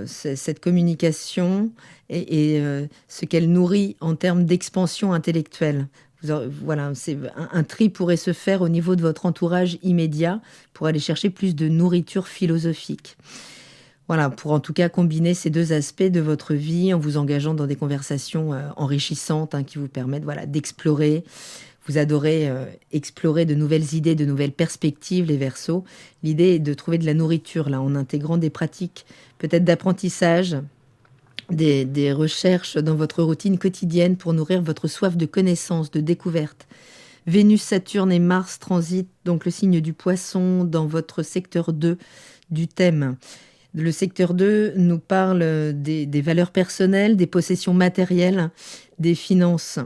cette communication et ce qu'elle nourrit en termes d'expansion intellectuelle. Voilà, un tri pourrait se faire au niveau de votre entourage immédiat pour aller chercher plus de nourriture philosophique. Voilà, pour en tout cas combiner ces deux aspects de votre vie en vous engageant dans des conversations enrichissantes qui vous permettent d'explorer. Vous adorez explorer de nouvelles idées, de nouvelles perspectives, les Verseaux. L'idée est de trouver de la nourriture là, en intégrant des pratiques peut-être d'apprentissage, des recherches dans votre routine quotidienne pour nourrir votre soif de connaissance, de découverte. Vénus, Saturne et Mars transitent donc le signe du Poisson dans votre secteur 2 du thème. Le secteur 2 nous parle des valeurs personnelles, des possessions matérielles, des finances.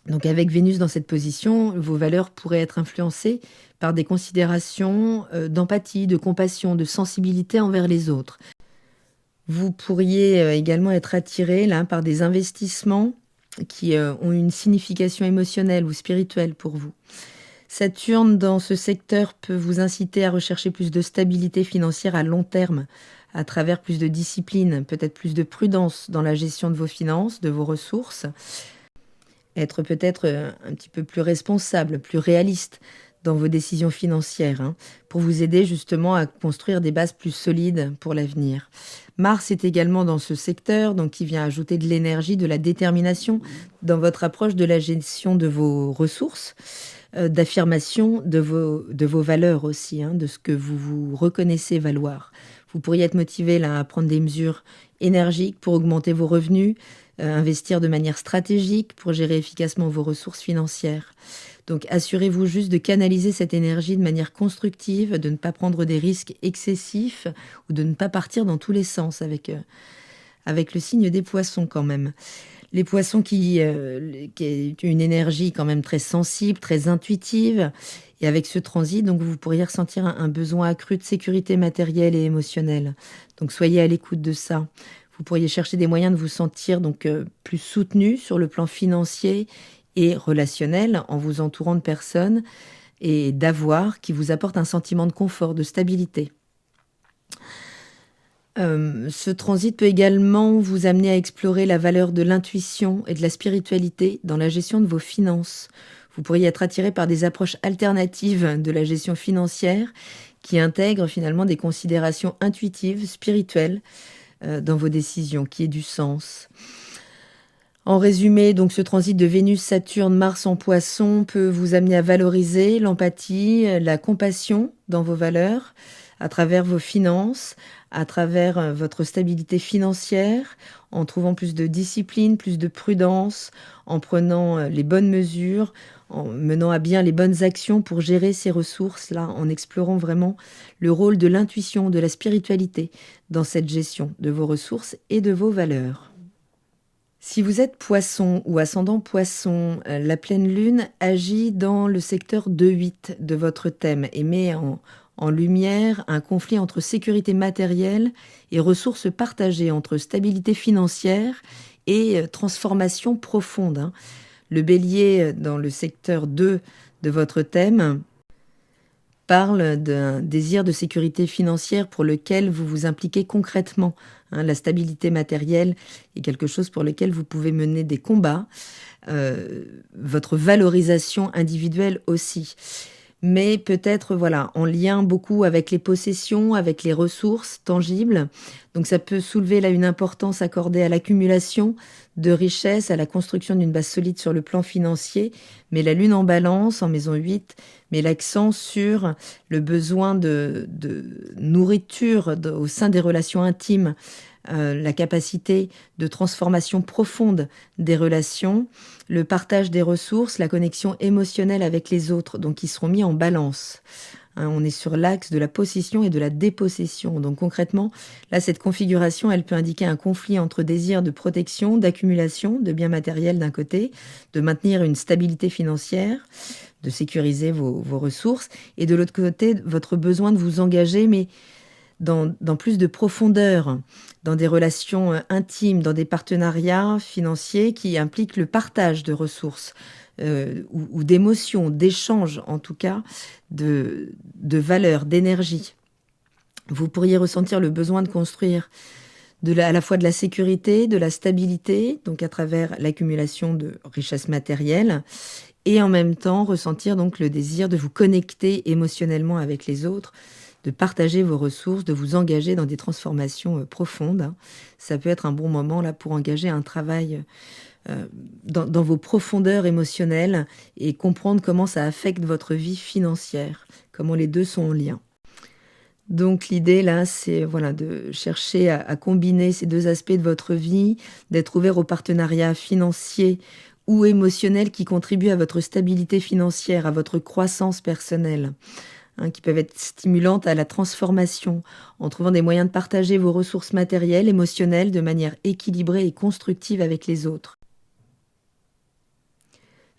Donc avec Vénus dans cette position, vos valeurs pourraient être influencées par des considérations d'empathie, de compassion, de sensibilité envers les autres. Vous pourriez également être attiré là, par des investissements qui ont une signification émotionnelle ou spirituelle pour vous. Saturne dans ce secteur peut vous inciter à rechercher plus de stabilité financière à long terme, à travers plus de discipline, peut-être plus de prudence dans la gestion de vos finances, de vos ressources. Être peut-être un petit peu plus responsable, plus réaliste dans vos décisions financières, pour vous aider justement à construire des bases plus solides pour l'avenir. Mars est également dans ce secteur, donc qui vient ajouter de l'énergie, de la détermination dans votre approche de la gestion de vos ressources, d'affirmation de vos valeurs aussi, de ce que vous vous reconnaissez valoir. Vous pourriez être motivé là, à prendre des mesures énergiques pour augmenter vos revenus, investir de manière stratégique pour gérer efficacement vos ressources financières. Donc assurez-vous juste de canaliser cette énergie de manière constructive, de ne pas prendre des risques excessifs ou de ne pas partir dans tous les sens avec le signe des Poissons quand même. Les poissons qui est une énergie quand même très sensible, très intuitive. Et avec ce transit, donc vous pourriez ressentir un besoin accru de sécurité matérielle et émotionnelle. Donc soyez à l'écoute de ça. Vous pourriez chercher des moyens de vous sentir donc plus soutenu sur le plan financier et relationnel en vous entourant de personnes et d'avoir qui vous apportent un sentiment de confort, de stabilité. Ce transit peut également vous amener à explorer la valeur de l'intuition et de la spiritualité dans la gestion de vos finances. Vous pourriez être attiré par des approches alternatives de la gestion financière qui intègrent finalement des considérations intuitives, spirituelles dans vos décisions, qui aient du sens. En résumé, donc ce transit de Vénus, Saturne, Mars en Poisson peut vous amener à valoriser l'empathie, la compassion dans vos valeurs, à travers vos finances, à travers votre stabilité financière, en trouvant plus de discipline, plus de prudence, en prenant les bonnes mesures, en menant à bien les bonnes actions pour gérer ces ressources-là, en explorant vraiment le rôle de l'intuition, de la spiritualité dans cette gestion de vos ressources et de vos valeurs. Si vous êtes poisson ou ascendant poisson, la pleine lune agit dans le secteur 2-8 de votre thème et met en lumière un conflit entre sécurité matérielle et ressources partagées, entre stabilité financière et transformation profonde. Le bélier dans le secteur 2 de votre thème parle d'un désir de sécurité financière pour lequel vous vous impliquez concrètement. La stabilité matérielle est quelque chose pour lequel vous pouvez mener des combats, votre valorisation individuelle aussi. Mais peut-être en lien beaucoup avec les possessions, avec les ressources tangibles. Donc ça peut soulever là une importance accordée à l'accumulation de richesses, à la construction d'une base solide sur le plan financier. Mais la lune en balance, en maison 8, met l'accent sur le besoin de nourriture au sein des relations intimes, la capacité de transformation profonde des relations, le partage des ressources, la connexion émotionnelle avec les autres, donc qui seront mis en balance. On est sur l'axe de la possession et de la dépossession. Donc concrètement, là, cette configuration, elle peut indiquer un conflit entre désir de protection, d'accumulation de biens matériels d'un côté, de maintenir une stabilité financière, de sécuriser vos ressources, et de l'autre côté, votre besoin de vous engager, mais dans plus de profondeur, dans des relations intimes, dans des partenariats financiers qui impliquent le partage de ressources ou d'émotions, d'échanges en tout cas, de valeurs, d'énergie. Vous pourriez ressentir le besoin de construire à la fois de la sécurité, de la stabilité, donc à travers l'accumulation de richesses matérielles, et en même temps ressentir donc le désir de vous connecter émotionnellement avec les autres, de partager vos ressources, de vous engager dans des transformations profondes. Ça peut être un bon moment là pour engager un travail dans vos profondeurs émotionnelles et comprendre comment ça affecte votre vie financière, comment les deux sont en lien. Donc l'idée là, c'est de chercher à combiner ces deux aspects de votre vie, d'être ouvert aux partenariats financiers ou émotionnels qui contribuent à votre stabilité financière, à votre croissance personnelle, qui peuvent être stimulantes à la transformation, en trouvant des moyens de partager vos ressources matérielles, émotionnelles, de manière équilibrée et constructive avec les autres.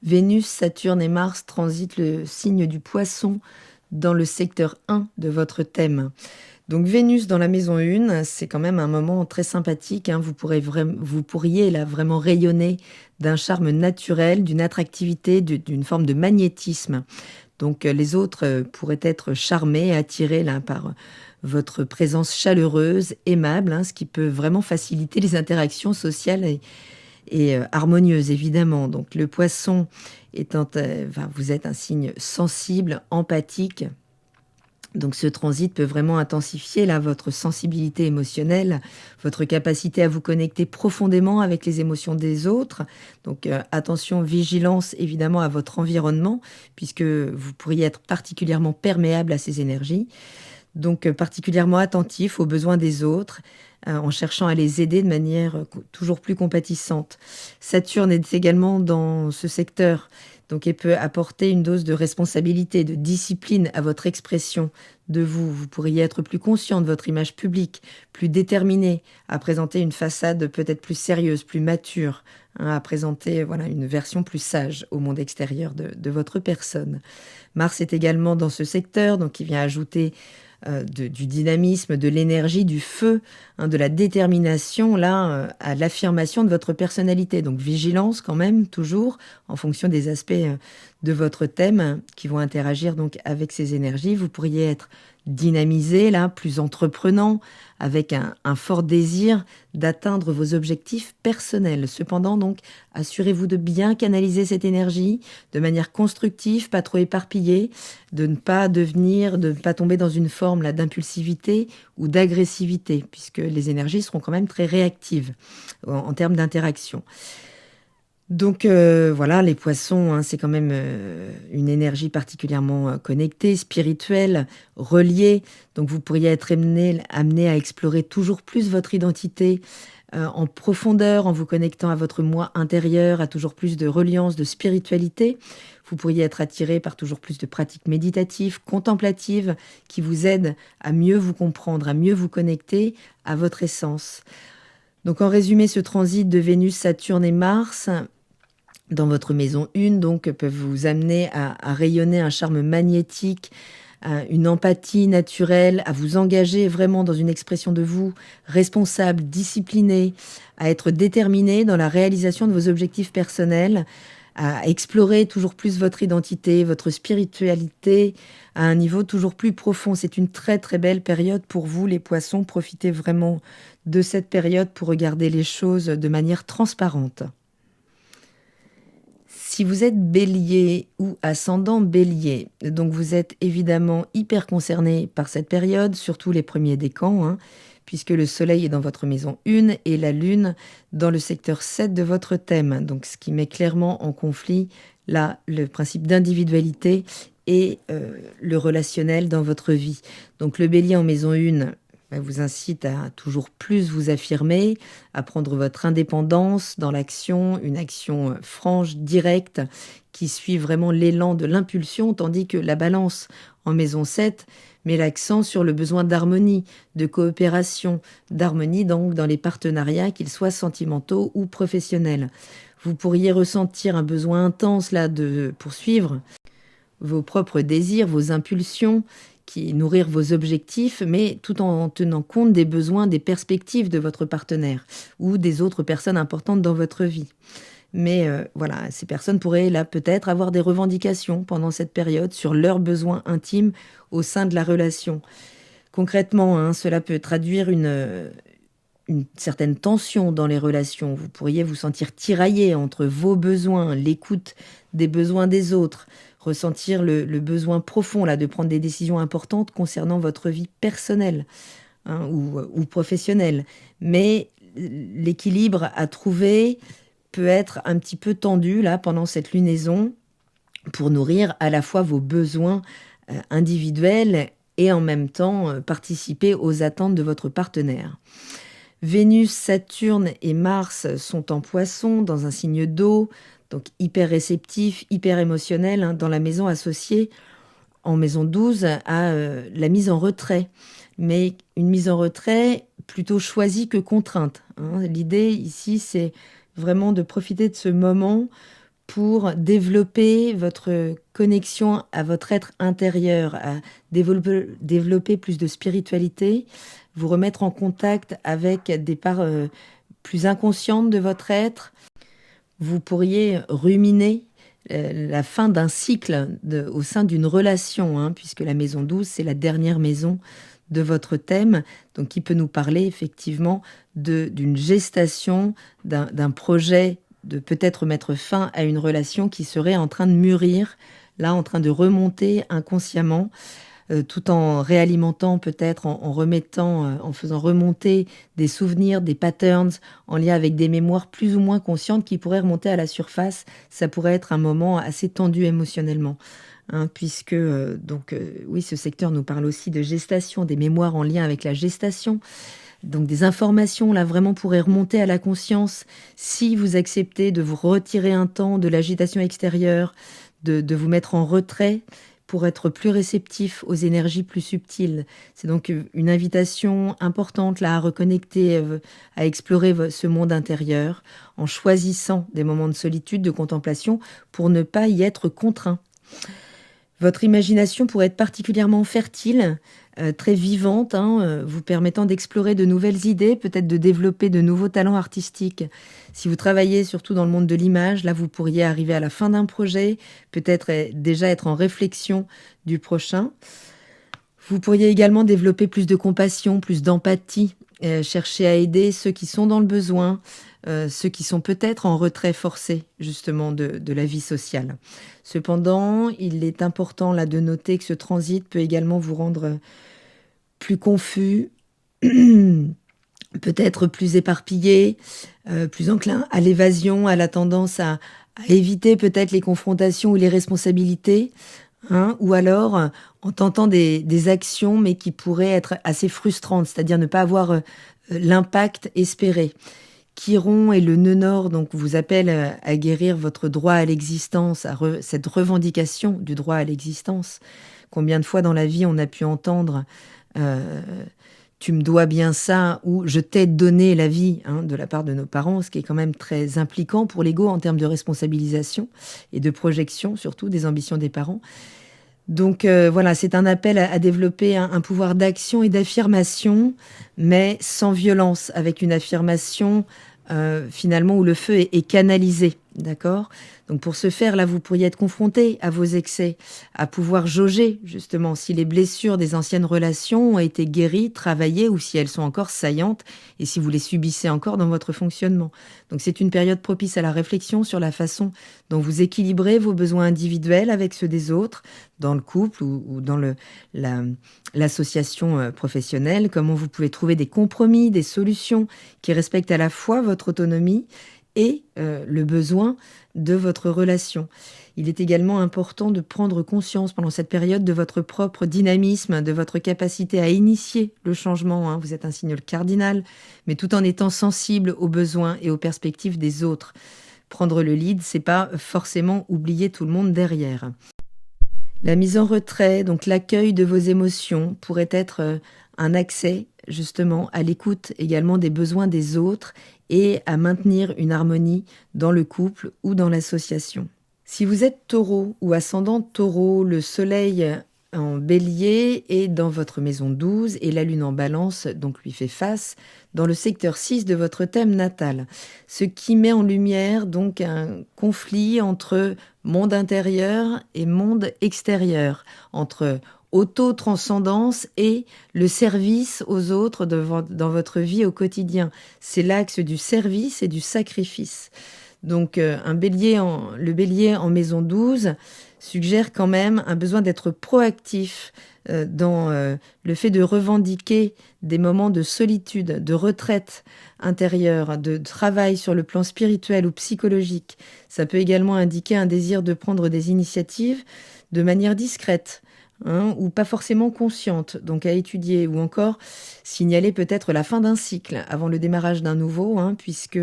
Vénus, Saturne et Mars transitent le signe du Poisson dans le secteur 1 de votre thème. Donc Vénus dans la maison 1, c'est quand même un moment très sympathique. Vous pourriez là vraiment rayonner d'un charme naturel, d'une attractivité, d'une forme de magnétisme. Donc les autres pourraient être charmés, attirés là, par votre présence chaleureuse, aimable, ce qui peut vraiment faciliter les interactions sociales et harmonieuses, évidemment. Donc le Poisson vous êtes un signe sensible, empathique. Donc ce transit peut vraiment intensifier là, votre sensibilité émotionnelle, votre capacité à vous connecter profondément avec les émotions des autres. Donc attention, vigilance évidemment à votre environnement, puisque vous pourriez être particulièrement perméable à ces énergies. Donc particulièrement attentif aux besoins des autres, en cherchant à les aider de manière toujours plus compatissante. Saturne est également dans ce secteur, donc elle peut apporter une dose de responsabilité, de discipline à votre expression de vous. Vous pourriez être plus conscient de votre image publique, plus déterminé à présenter une façade peut-être plus sérieuse, plus mature, à présenter une version plus sage au monde extérieur de votre personne. Mars est également dans ce secteur, donc il vient ajouter du dynamisme, de l'énergie, du feu, de la détermination à l'affirmation de votre personnalité. Donc vigilance quand même, toujours, en fonction des aspects de votre thème qui vont interagir donc avec ces énergies. Vous pourriez être dynamisé, plus entreprenant, avec un fort désir d'atteindre vos objectifs personnels. Cependant, donc, assurez-vous de bien canaliser cette énergie de manière constructive, pas trop éparpillée, de ne pas tomber dans une forme d'impulsivité ou d'agressivité, puisque les énergies seront quand même très réactives en termes d'interaction. Donc les poissons, c'est quand même une énergie particulièrement connectée, spirituelle, reliée. Donc vous pourriez être amené à explorer toujours plus votre identité en profondeur, en vous connectant à votre moi intérieur, à toujours plus de reliance, de spiritualité. Vous pourriez être attiré par toujours plus de pratiques méditatives, contemplatives, qui vous aident à mieux vous comprendre, à mieux vous connecter à votre essence. Donc en résumé, ce transit de Vénus, Saturne et Mars dans votre maison 1, donc, peuvent vous amener à rayonner un charme magnétique, une empathie naturelle, à vous engager vraiment dans une expression de vous responsable, disciplinée, à être déterminé dans la réalisation de vos objectifs personnels, à explorer toujours plus votre identité, votre spiritualité à un niveau toujours plus profond. C'est une très très belle période pour vous, les poissons. Profitez vraiment de cette période pour regarder les choses de manière transparente. Si vous êtes bélier ou ascendant bélier, donc vous êtes évidemment hyper concerné par cette période, surtout les premiers décans, puisque le soleil est dans votre maison 1 et la lune dans le secteur 7 de votre thème. Donc ce qui met clairement en conflit le principe d'individualité et le relationnel dans votre vie. Donc le bélier en maison 1 vous incite à toujours plus vous affirmer, à prendre votre indépendance dans l'action, une action franche, directe, qui suit vraiment l'élan de l'impulsion, tandis que la balance en maison 7 met l'accent sur le besoin d'harmonie, de coopération, d'harmonie donc dans les partenariats, qu'ils soient sentimentaux ou professionnels. Vous pourriez ressentir un besoin intense de poursuivre vos propres désirs, vos impulsions, nourrir vos objectifs, mais tout en tenant compte des besoins, des perspectives de votre partenaire ou des autres personnes importantes dans votre vie. Mais ces personnes pourraient peut-être avoir des revendications pendant cette période sur leurs besoins intimes au sein de la relation. Concrètement, cela peut traduire une certaine tension dans les relations. Vous pourriez vous sentir tiraillé entre vos besoins, l'écoute des besoins des autres, ressentir le besoin profond de prendre des décisions importantes concernant votre vie personnelle ou professionnelle. Mais l'équilibre à trouver peut être un petit peu tendu pendant cette lunaison pour nourrir à la fois vos besoins individuels et en même temps participer aux attentes de votre partenaire. Vénus, Saturne et Mars sont en Poisson, dans un signe d'eau, donc hyper réceptif, hyper émotionnel, dans la maison associée en maison 12 à la mise en retrait. Mais une mise en retrait plutôt choisie que contrainte. L'idée ici, c'est vraiment de profiter de ce moment pour développer votre connexion à votre être intérieur, à développer plus de spiritualité, vous remettre en contact avec des parts plus inconscientes de votre être. Vous pourriez ruminer la fin d'un cycle au sein d'une relation, puisque la maison 12, c'est la dernière maison de votre thème, donc qui peut nous parler effectivement d'une gestation, d'un projet de peut-être mettre fin à une relation qui serait en train de mûrir, en train de remonter inconsciemment, tout en réalimentant peut-être, en faisant remonter des souvenirs, des patterns en lien avec des mémoires plus ou moins conscientes qui pourraient remonter à la surface. Ça pourrait être un moment assez tendu émotionnellement. Puisque ce secteur nous parle aussi de gestation, des mémoires en lien avec la gestation, Donc des informations là vraiment pourraient remonter à la conscience si vous acceptez de vous retirer un temps de l'agitation extérieure, de vous mettre en retrait pour être plus réceptif aux énergies plus subtiles. C'est donc une invitation importante là à reconnecter, à explorer ce monde intérieur en choisissant des moments de solitude, de contemplation pour ne pas y être contraint. Votre imagination pourrait être particulièrement fertile, très vivante, vous permettant d'explorer de nouvelles idées, peut-être de développer de nouveaux talents artistiques. Si vous travaillez surtout dans le monde de l'image, là vous pourriez arriver à la fin d'un projet, peut-être déjà être en réflexion du prochain. Vous pourriez également développer plus de compassion, plus d'empathie, chercher à aider ceux qui sont dans le besoin, ceux qui sont peut-être en retrait forcé justement de la vie sociale. Cependant, il est important là de noter que ce transit peut également vous rendre plus confus, peut-être plus éparpillé, plus enclin à l'évasion, à la tendance à éviter peut-être les confrontations ou les responsabilités, ou alors en tentant des actions mais qui pourraient être assez frustrantes, c'est-à-dire ne pas avoir l'impact espéré. Chiron et le nœud nord donc vous appellent à guérir votre droit à l'existence, cette revendication du droit à l'existence. Combien de fois dans la vie on a pu entendre tu me dois bien ça ou je t'ai donné la vie de la part de nos parents, ce qui est quand même très impliquant pour l'ego en termes de responsabilisation et de projection surtout des ambitions des parents. Donc voilà, c'est un appel à développer un pouvoir d'action et d'affirmation, mais sans violence, avec une affirmation finalement où le feu est canalisé, d'accord ? Donc pour ce faire, là, vous pourriez être confronté à vos excès, à pouvoir jauger justement si les blessures des anciennes relations ont été guéries, travaillées ou si elles sont encore saillantes et si vous les subissez encore dans votre fonctionnement. Donc c'est une période propice à la réflexion sur la façon dont vous équilibrez vos besoins individuels avec ceux des autres, dans le couple ou dans l'association professionnelle, comment vous pouvez trouver des compromis, des solutions qui respectent à la fois votre autonomie et le besoin de votre relation. Il est également important de prendre conscience pendant cette période de votre propre dynamisme, de votre capacité à initier le changement. Vous êtes un signe cardinal, mais tout en étant sensible aux besoins et aux perspectives des autres. Prendre le lead, c'est pas forcément oublier tout le monde derrière. La mise en retrait, donc l'accueil de vos émotions, pourrait être un accès justement à l'écoute également des besoins des autres et à maintenir une harmonie dans le couple ou dans l'association. Si vous êtes taureau ou ascendant taureau, le soleil en bélier est dans votre maison 12 et la lune en balance donc lui fait face dans le secteur 6 de votre thème natal. Ce qui met en lumière donc un conflit entre monde intérieur et monde extérieur, entre auto-transcendance et le service aux autres dans votre vie au quotidien. C'est l'axe du service et du sacrifice. Donc le bélier en maison 12 suggère quand même un besoin d'être proactif dans le fait de revendiquer des moments de solitude, de retraite intérieure, de travail sur le plan spirituel ou psychologique. Ça peut également indiquer un désir de prendre des initiatives de manière discrète, ou pas forcément consciente, donc à étudier, ou encore signaler peut-être la fin d'un cycle avant le démarrage d'un nouveau, puisque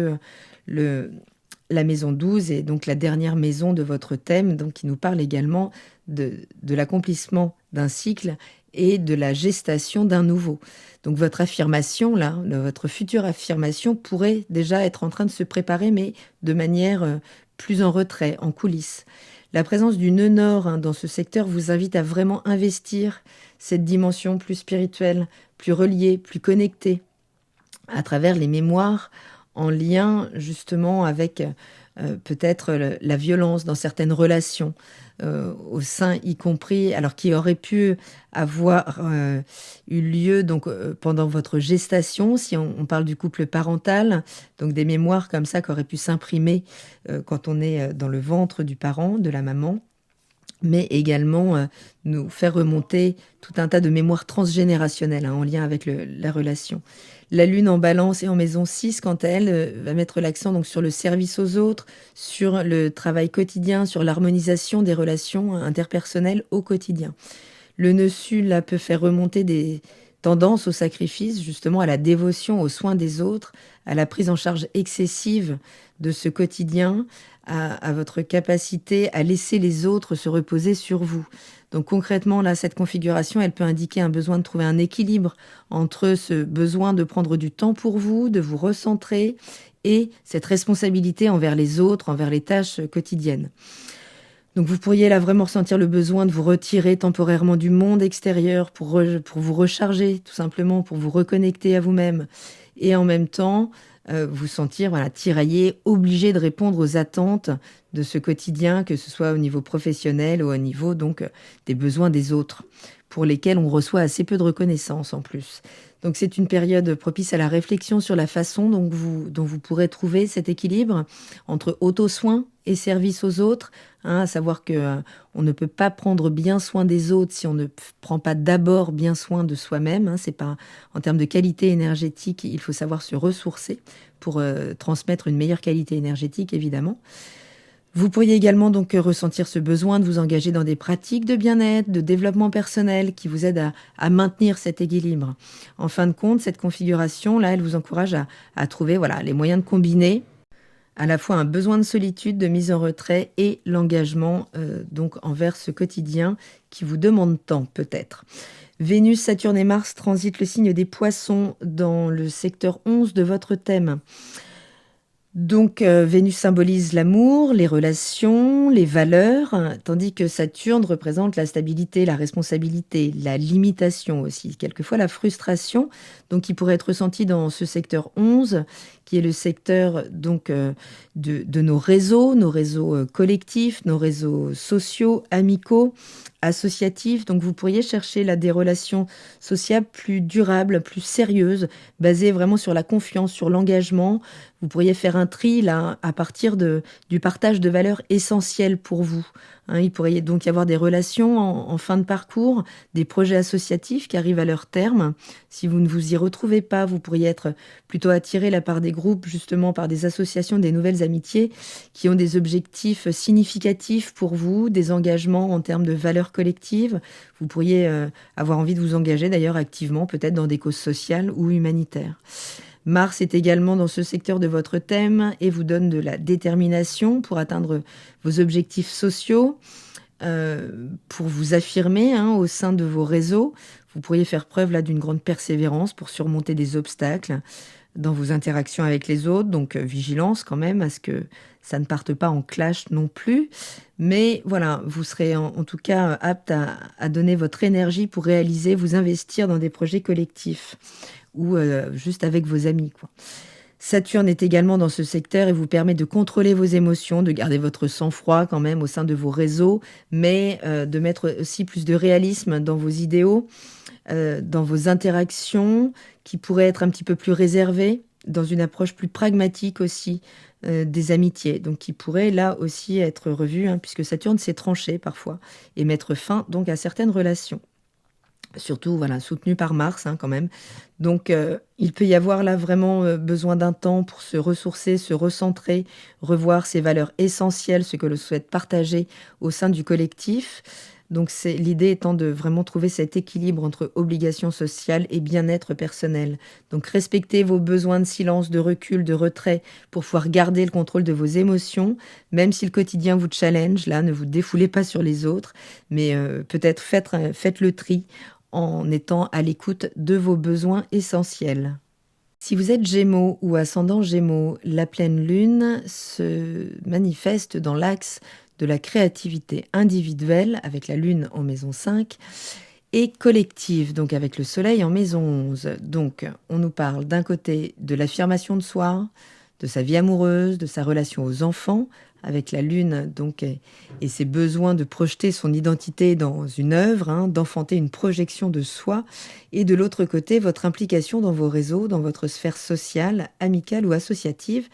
la maison 12 est donc la dernière maison de votre thème, donc qui nous parle également de l'accomplissement d'un cycle et de la gestation d'un nouveau. Donc votre affirmation, là, votre future affirmation pourrait déjà être en train de se préparer, mais de manière plus en retrait, en coulisses. La présence du nœud nord dans ce secteur vous invite à vraiment investir cette dimension plus spirituelle, plus reliée, plus connectée, à travers les mémoires en lien justement avec peut-être la violence dans certaines relations, au sein y compris, alors qui aurait pu avoir eu lieu donc pendant votre gestation, si on parle du couple parental, donc des mémoires comme ça qui auraient pu s'imprimer quand on est dans le ventre du parent, de la maman, mais également nous faire remonter tout un tas de mémoires transgénérationnelles en lien avec la relation. La lune en balance et en maison 6, quant à elle, va mettre l'accent donc sur le service aux autres, sur le travail quotidien, sur l'harmonisation des relations interpersonnelles au quotidien. Le nœud sud là, peut faire remonter des tendance au sacrifice, justement à la dévotion aux soins des autres, à la prise en charge excessive de ce quotidien, à votre capacité à laisser les autres se reposer sur vous. Donc concrètement, là, cette configuration, elle peut indiquer un besoin de trouver un équilibre entre ce besoin de prendre du temps pour vous, de vous recentrer, et cette responsabilité envers les autres, envers les tâches quotidiennes. Donc vous pourriez là vraiment ressentir le besoin de vous retirer temporairement du monde extérieur pour vous recharger, tout simplement, pour vous reconnecter à vous-même. Et en même temps, vous sentir tiraillé, obligé de répondre aux attentes de ce quotidien, que ce soit au niveau professionnel ou au niveau donc des besoins des autres, pour lesquels on reçoit assez peu de reconnaissance en plus. Donc c'est une période propice à la réflexion sur la façon dont vous pourrez trouver cet équilibre entre auto-soin et service aux autres, à savoir que on ne peut pas prendre bien soin des autres si on ne prend pas d'abord bien soin de soi-même. C'est pas en termes de qualité énergétique, il faut savoir se ressourcer pour transmettre une meilleure qualité énergétique, évidemment. Vous pourriez également donc ressentir ce besoin de vous engager dans des pratiques de bien-être, de développement personnel qui vous aident à maintenir cet équilibre. En fin de compte, cette configuration-là, elle vous encourage à trouver les moyens de combiner à la fois un besoin de solitude, de mise en retrait et l'engagement donc envers ce quotidien qui vous demande tant peut-être. Vénus, Saturne et Mars transitent le signe des Poissons dans le secteur 11 de votre thème. Donc Vénus symbolise l'amour, les relations, les valeurs, tandis que Saturne représente la stabilité, la responsabilité, la limitation aussi, quelquefois la frustration, donc qui pourrait être ressentie dans ce secteur 11, qui est le secteur donc de nos réseaux collectifs, nos réseaux sociaux, amicaux, associatifs. Donc vous pourriez chercher là des relations sociales plus durables, plus sérieuses, basées vraiment sur la confiance, sur l'engagement. Vous pourriez faire un tri là à partir du partage de valeurs essentielles pour vous. Il pourrait donc y avoir des relations en fin de parcours, des projets associatifs qui arrivent à leur terme. Si vous ne vous y retrouvez pas, vous pourriez être plutôt attiré là par des groupes, justement par des associations, des nouvelles amitiés qui ont des objectifs significatifs pour vous, des engagements en termes de valeurs collectives. Vous pourriez avoir envie de vous engager d'ailleurs activement, peut-être dans des causes sociales ou humanitaires. Mars est également dans ce secteur de votre thème et vous donne de la détermination pour atteindre vos objectifs sociaux, pour vous affirmer au sein de vos réseaux. Vous pourriez faire preuve là d'une grande persévérance pour surmonter des obstacles dans vos interactions avec les autres. Donc vigilance quand même à ce que ça ne parte pas en clash non plus. Mais voilà, vous serez en tout cas apte à donner votre énergie pour réaliser, vous investir dans des projets collectifs ou juste avec vos amis, quoi. Saturne est également dans ce secteur et vous permet de contrôler vos émotions, de garder votre sang-froid quand même au sein de vos réseaux, mais de mettre aussi plus de réalisme dans vos idéaux, dans vos interactions qui pourraient être un petit peu plus réservées, dans une approche plus pragmatique aussi des amitiés, donc qui pourraient là aussi être revues, puisque Saturne s'est tranché parfois, et mettre fin donc à certaines relations. Surtout soutenu par Mars quand même. Donc il peut y avoir là vraiment besoin d'un temps pour se ressourcer, se recentrer, revoir ses valeurs essentielles, ce que l'on souhaite partager au sein du collectif. Donc l'idée étant de vraiment trouver cet équilibre entre obligations sociales et bien-être personnel. Donc respectez vos besoins de silence, de recul, de retrait pour pouvoir garder le contrôle de vos émotions, même si le quotidien vous challenge. Là, ne vous défoulez pas sur les autres, mais peut-être faites le tri en étant à l'écoute de vos besoins essentiels. Si vous êtes Gémeaux ou ascendant Gémeaux, la pleine lune se manifeste dans l'axe de la créativité individuelle avec la lune en maison 5 et collective, donc avec le soleil en maison 11. Donc on nous parle d'un côté de l'affirmation de soi, de sa vie amoureuse, de sa relation aux enfants, avec la lune donc et ses besoins de projeter son identité dans une œuvre, d'enfanter une projection de soi, et de l'autre côté votre implication dans vos réseaux, dans votre sphère sociale, amicale ou associative,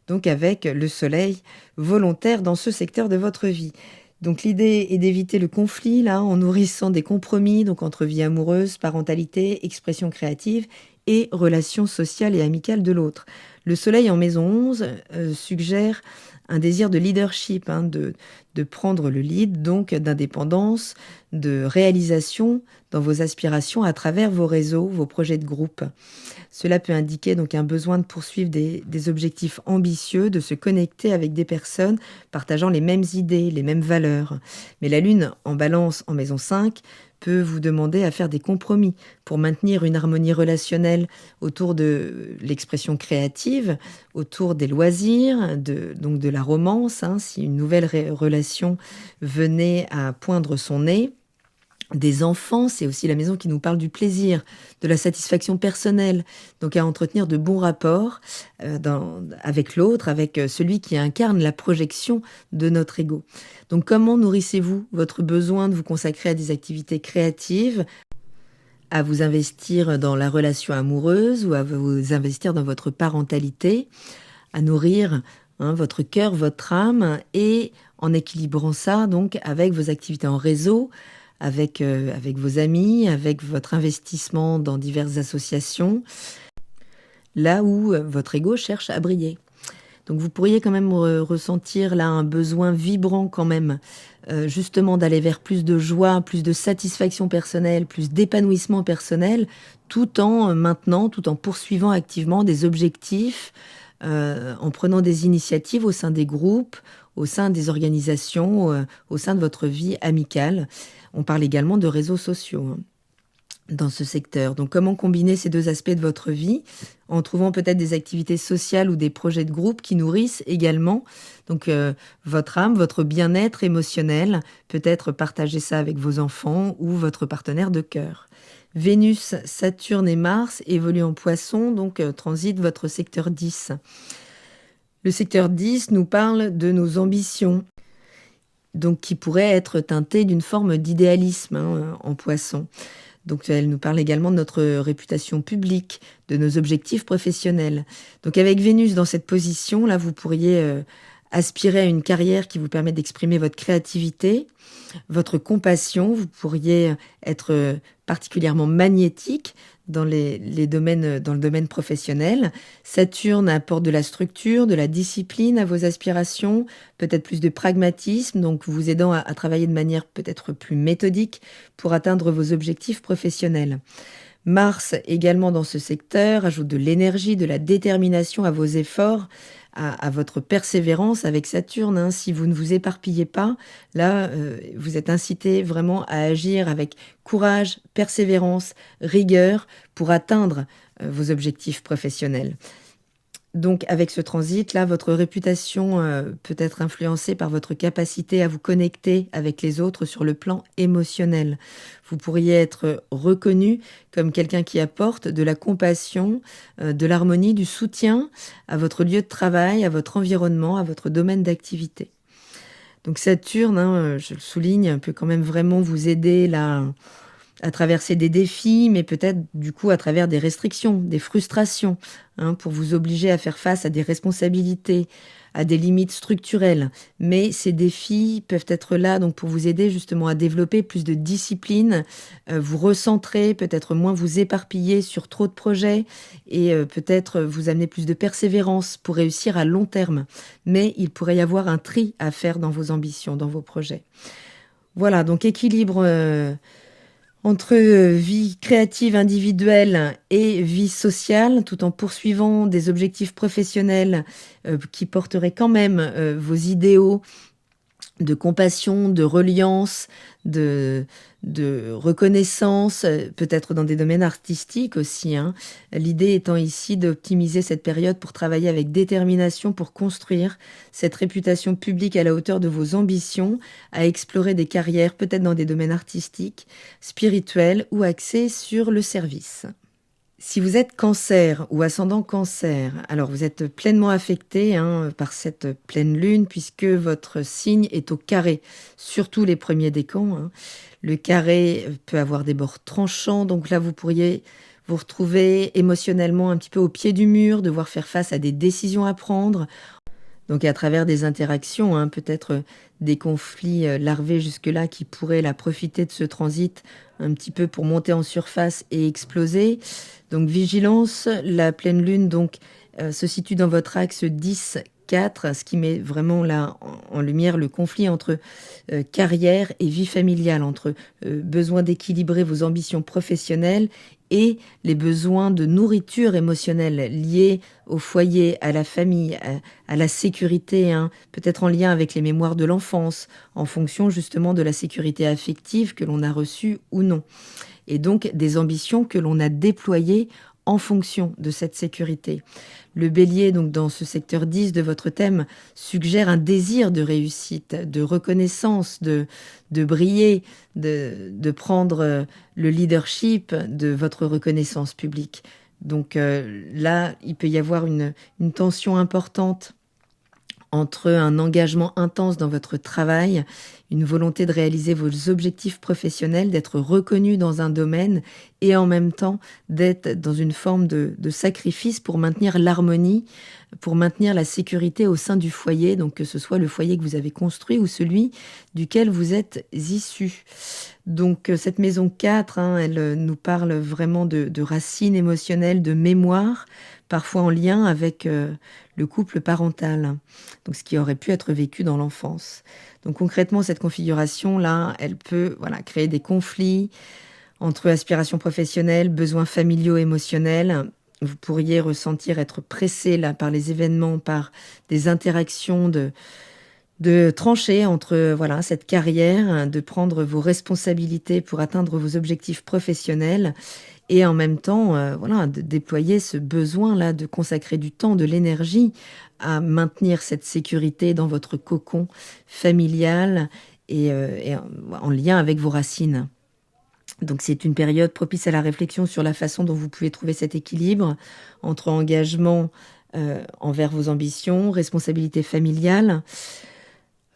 donc avec le soleil volontaire dans ce secteur de votre vie. Donc l'idée est d'éviter le conflit là en nourrissant des compromis donc entre vie amoureuse, parentalité, expression créative et relations sociales et amicales de l'autre. Le soleil en maison 11 suggère un désir de leadership, de prendre le lead, donc d'indépendance, de réalisation dans vos aspirations à travers vos réseaux, vos projets de groupe. Cela peut indiquer donc un besoin de poursuivre des objectifs ambitieux, de se connecter avec des personnes partageant les mêmes idées, les mêmes valeurs. Mais la Lune en Balance en maison 5 peut vous demander à faire des compromis pour maintenir une harmonie relationnelle autour de l'expression créative, autour des loisirs, donc de la romance, si une nouvelle relation venait à poindre son nez. Des enfants, c'est aussi la maison qui nous parle du plaisir, de la satisfaction personnelle, donc à entretenir de bons rapports avec l'autre, avec celui qui incarne la projection de notre ego. Donc comment nourrissez-vous votre besoin de vous consacrer à des activités créatives, à vous investir dans la relation amoureuse ou à vous investir dans votre parentalité, à nourrir votre cœur, votre âme, et en équilibrant ça donc avec vos activités en réseau, avec vos amis, avec votre investissement dans diverses associations, là où votre ego cherche à briller. Donc vous pourriez quand même ressentir là un besoin vibrant quand même, justement d'aller vers plus de joie, plus de satisfaction personnelle, plus d'épanouissement personnel, tout en poursuivant activement des objectifs, en prenant des initiatives au sein des groupes, au sein des organisations, au sein de votre vie amicale. On parle également de réseaux sociaux dans ce secteur. Donc comment combiner ces deux aspects de votre vie en trouvant peut-être des activités sociales ou des projets de groupe qui nourrissent également donc votre âme, votre bien-être émotionnel, peut-être partager ça avec vos enfants ou votre partenaire de cœur. Vénus, Saturne et Mars évoluent en Poisson, donc transitent votre secteur 10. Le secteur 10 nous parle de nos ambitions, donc qui pourraient être teintées d'une forme d'idéalisme en Poisson. Donc elle nous parle également de notre réputation publique, de nos objectifs professionnels. Donc avec Vénus dans cette position, là vous pourriez aspirer à une carrière qui vous permet d'exprimer votre créativité, votre compassion. Vous pourriez être particulièrement magnétique dans le domaine professionnel. Saturne apporte de la structure, de la discipline à vos aspirations, peut-être plus de pragmatisme, donc vous aidant à travailler de manière peut-être plus méthodique pour atteindre vos objectifs professionnels. Mars, également dans ce secteur, ajoute de l'énergie, de la détermination à vos efforts, à votre persévérance avec Saturne. Si vous ne vous éparpillez pas, là, vous êtes incité vraiment à agir avec courage, persévérance, rigueur pour atteindre vos objectifs professionnels. Donc avec ce transit-là, votre réputation peut être influencée par votre capacité à vous connecter avec les autres sur le plan émotionnel. Vous pourriez être reconnu comme quelqu'un qui apporte de la compassion, de l'harmonie, du soutien à votre lieu de travail, à votre environnement, à votre domaine d'activité. Donc Saturne, je le souligne, peut quand même vraiment vous aider là à traverser des défis, mais peut-être du coup à travers des restrictions, des frustrations, pour vous obliger à faire face à des responsabilités, à des limites structurelles. Mais ces défis peuvent être là donc pour vous aider justement à développer plus de discipline, vous recentrer, peut-être moins vous éparpiller sur trop de projets et peut-être vous amener plus de persévérance pour réussir à long terme. Mais il pourrait y avoir un tri à faire dans vos ambitions, dans vos projets. Voilà, donc équilibre entre vie créative individuelle et vie sociale, tout en poursuivant des objectifs professionnels qui porteraient quand même vos idéaux de compassion, de reliance, de reconnaissance, peut-être dans des domaines artistiques aussi. L'idée étant ici d'optimiser cette période pour travailler avec détermination, pour construire cette réputation publique à la hauteur de vos ambitions, à explorer des carrières peut-être dans des domaines artistiques, spirituels ou axés sur le service. Si vous êtes Cancer ou ascendant Cancer, alors vous êtes pleinement affecté par cette pleine lune puisque votre signe est au carré, surtout les premiers décans. Le carré peut avoir des bords tranchants, donc là vous pourriez vous retrouver émotionnellement un petit peu au pied du mur, devoir faire face à des décisions à prendre. Donc à travers des interactions, peut-être des conflits larvés jusque-là qui pourraient profiter de ce transit un petit peu pour monter en surface et exploser. Donc vigilance, la pleine lune donc se situe dans votre axe 10-4, ce qui met vraiment là en lumière le conflit entre carrière et vie familiale, entre besoin d'équilibrer vos ambitions professionnelles et les besoins de nourriture émotionnelle liés au foyer, à la famille, à la sécurité, hein, peut-être en lien avec les mémoires de l'enfance, en fonction justement de la sécurité affective que l'on a reçue ou non. Et donc des ambitions que l'on a déployées en fonction de cette sécurité. Le bélier, donc dans ce secteur 10 de votre thème, suggère un désir de réussite, de reconnaissance, de briller, de prendre le leadership de votre reconnaissance publique. Donc là, il peut y avoir une tension importante entre un engagement intense dans votre travail, une volonté de réaliser vos objectifs professionnels, d'être reconnu dans un domaine et en même temps d'être dans une forme de sacrifice pour maintenir l'harmonie, pour maintenir la sécurité au sein du foyer, donc que ce soit le foyer que vous avez construit ou celui duquel vous êtes issu. Donc cette maison 4, hein, elle nous parle vraiment de racines émotionnelles, de mémoire, parfois en lien avec le couple parental, donc ce qui aurait pu être vécu dans l'enfance. Donc concrètement, cette configuration-là, elle peut créer des conflits entre aspirations professionnelles, besoins familiaux, émotionnels. Vous pourriez ressentir être pressé là, par les événements, par des interactions de trancher entre cette carrière, de prendre vos responsabilités pour atteindre vos objectifs professionnels et en même temps de déployer ce besoin-là de consacrer du temps, de l'énergie à maintenir cette sécurité dans votre cocon familial et en lien avec vos racines. Donc c'est une période propice à la réflexion sur la façon dont vous pouvez trouver cet équilibre entre engagement envers vos ambitions, responsabilité familiale.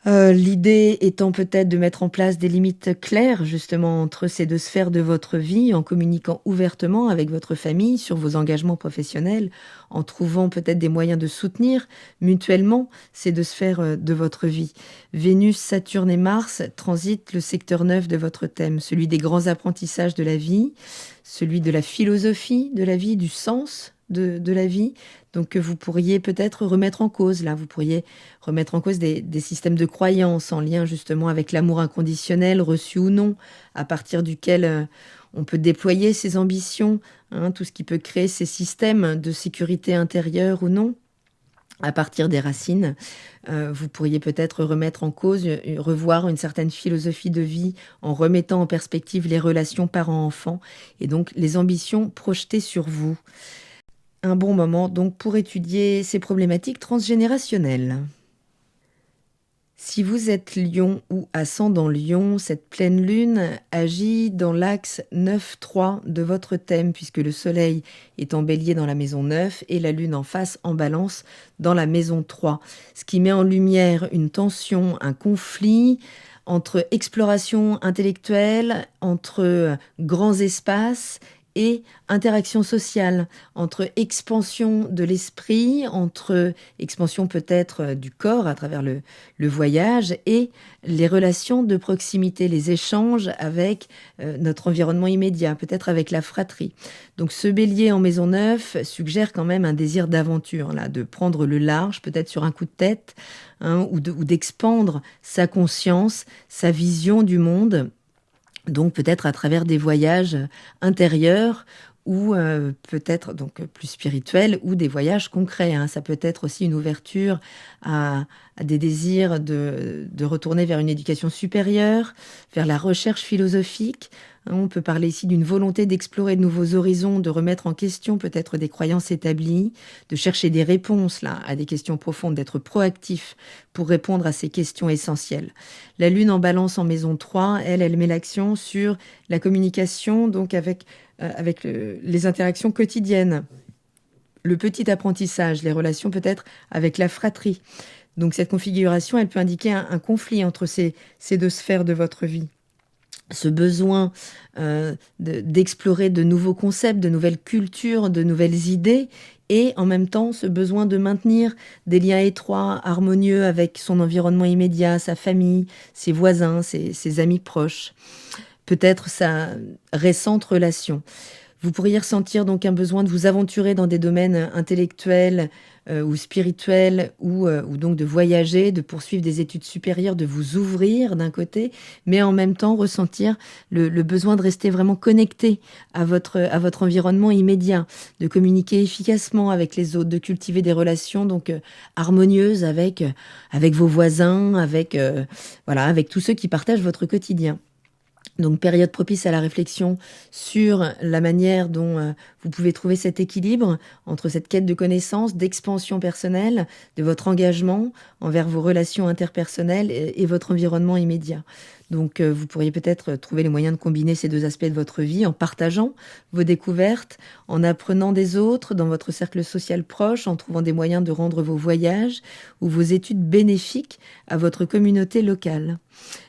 L'idée étant peut-être de mettre en place des limites claires justement entre ces deux sphères de votre vie en communiquant ouvertement avec votre famille sur vos engagements professionnels, en trouvant peut-être des moyens de soutenir mutuellement ces deux sphères de votre vie. Vénus, Saturne et Mars transitent le secteur 9 de votre thème, celui des grands apprentissages de la vie, celui de la philosophie de la vie, du sens de la vie, donc vous pourriez peut-être remettre en cause, là, vous pourriez remettre en cause des systèmes de croyances en lien justement avec l'amour inconditionnel, reçu ou non, à partir duquel on peut déployer ses ambitions, hein, tout ce qui peut créer ces systèmes de sécurité intérieure ou non. À partir des racines, vous pourriez peut-être remettre en cause, revoir une certaine philosophie de vie en remettant en perspective les relations parents-enfants et donc les ambitions projetées sur vous. Un bon moment donc pour étudier ces problématiques transgénérationnelles. Si vous êtes Lion ou ascendant Lion, cette pleine lune agit dans l'axe 9-3 de votre thème puisque le soleil est en bélier dans la maison 9 et la lune en face en balance dans la maison 3. Ce qui met en lumière une tension, un conflit entre exploration intellectuelle, entre grands espaces et interaction sociale, entre expansion de l'esprit, entre expansion peut-être du corps à travers le voyage et les relations de proximité, les échanges avec notre environnement immédiat, peut-être avec la fratrie. Donc ce bélier en maison 9 suggère quand même un désir d'aventure, là, de prendre le large, peut-être sur un coup de tête, hein, ou d'expandre sa conscience, sa vision du monde. Donc peut-être à travers des voyages intérieurs ou peut-être donc plus spirituels ou des voyages concrets, hein. Ça peut être aussi une ouverture à des désirs de retourner vers une éducation supérieure, vers la recherche philosophique. On peut parler ici d'une volonté d'explorer de nouveaux horizons, de remettre en question peut-être des croyances établies, de chercher des réponses là à des questions profondes, d'être proactif pour répondre à ces questions essentielles. La lune en balance en maison 3, elle met l'accent sur la communication, donc avec les interactions quotidiennes, le petit apprentissage, les relations peut-être avec la fratrie. Donc cette configuration, elle peut indiquer un conflit entre ces deux sphères de votre vie. Ce besoin d'explorer de nouveaux concepts, de nouvelles cultures, de nouvelles idées, et en même temps ce besoin de maintenir des liens étroits, harmonieux avec son environnement immédiat, sa famille, ses voisins, ses amis proches, peut-être sa récente relation. Vous pourriez ressentir donc un besoin de vous aventurer dans des domaines intellectuels ou spirituels ou donc de voyager, de poursuivre des études supérieures, de vous ouvrir d'un côté, mais en même temps ressentir le besoin de rester vraiment connecté à votre environnement immédiat, de communiquer efficacement avec les autres, de cultiver des relations donc harmonieuses avec vos voisins, voilà, avec tous ceux qui partagent votre quotidien. Donc, période propice à la réflexion sur la manière dont vous pouvez trouver cet équilibre entre cette quête de connaissances, d'expansion personnelle, de votre engagement envers vos relations interpersonnelles et votre environnement immédiat. Donc, vous pourriez peut-être trouver les moyens de combiner ces deux aspects de votre vie en partageant vos découvertes, en apprenant des autres dans votre cercle social proche, en trouvant des moyens de rendre vos voyages ou vos études bénéfiques à votre communauté locale.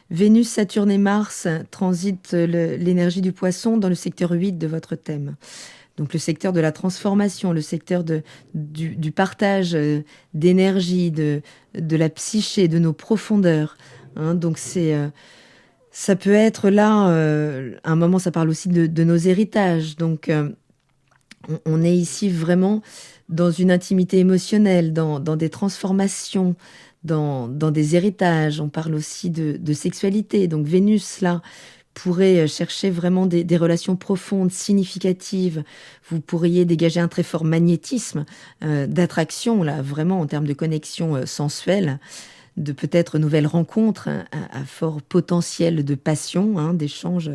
Vénus, Saturne et Mars transitent l'énergie du poisson dans le secteur 8 de votre thème. Donc le secteur de la transformation, le secteur du partage d'énergie, de la psyché, de nos profondeurs. Donc ça peut être là, à un moment ça parle aussi de nos héritages. Donc on est ici vraiment dans une intimité émotionnelle, dans des transformations, dans des héritages. On parle aussi de sexualité. Donc Vénus, là, pourrait chercher vraiment des relations profondes, significatives. Vous pourriez dégager un très fort magnétisme d'attraction, là, vraiment en termes de connexion sensuelle, de peut-être nouvelles rencontres à fort potentiel de passion, d'échange,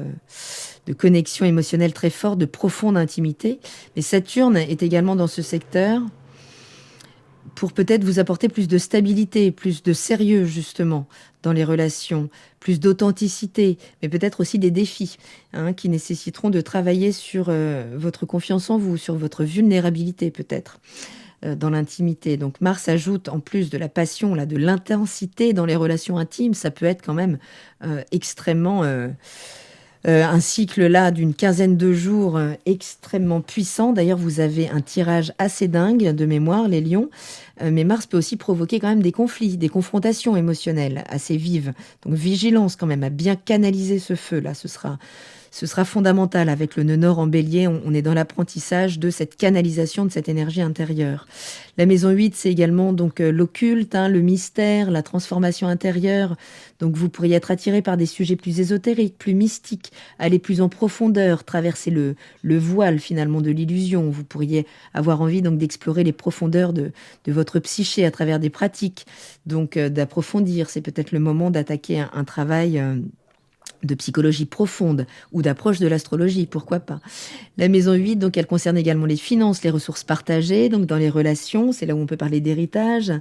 de connexion émotionnelle très forte, de profonde intimité. Mais Saturne est également dans ce secteur pour peut-être vous apporter plus de stabilité, plus de sérieux justement dans les relations, plus d'authenticité, mais peut-être aussi des défis qui nécessiteront de travailler sur votre confiance en vous, sur votre vulnérabilité peut-être dans l'intimité. Donc Mars ajoute en plus de la passion, là, de l'intensité dans les relations intimes, ça peut être quand même extrêmement... un cycle là d'une quinzaine de jours extrêmement puissant. D'ailleurs, vous avez un tirage assez dingue de mémoire, les lions. Mais Mars peut aussi provoquer quand même des conflits, des confrontations émotionnelles assez vives. Donc vigilance quand même à bien canaliser ce feu là. Ce sera fondamental avec le nœud nord en bélier. On est dans l'apprentissage de cette canalisation de cette énergie intérieure. La maison 8, c'est également donc l'occulte, le mystère, la transformation intérieure. Donc vous pourriez être attiré par des sujets plus ésotériques, plus mystiques, aller plus en profondeur, traverser le voile finalement de l'illusion. Vous pourriez avoir envie donc d'explorer les profondeurs de votre psyché à travers des pratiques. Donc d'approfondir, c'est peut-être le moment d'attaquer un travail de psychologie profonde ou d'approche de l'astrologie, pourquoi pas. La maison 8, donc, elle concerne également les finances, les ressources partagées, donc dans les relations, c'est là où on peut parler d'héritage,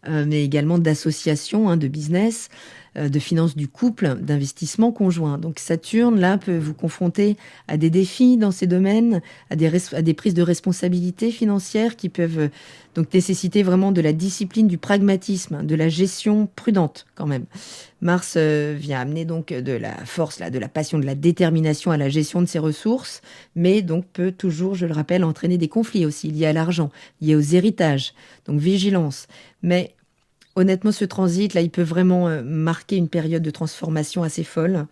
mais également d'association, de business, de finances du couple, d'investissement conjoint. Donc Saturne, là, peut vous confronter à des défis dans ces domaines, à des prises de responsabilité financières qui peuvent donc nécessiter vraiment de la discipline, du pragmatisme, de la gestion prudente quand même. Mars vient amener donc de la force, là, de la passion, de la détermination à la gestion de ses ressources, mais donc peut toujours, je le rappelle, entraîner des conflits aussi liés à l'argent, liés aux héritages. Donc vigilance. Mais honnêtement, ce transit, là, il peut vraiment marquer une période de transformation assez folle.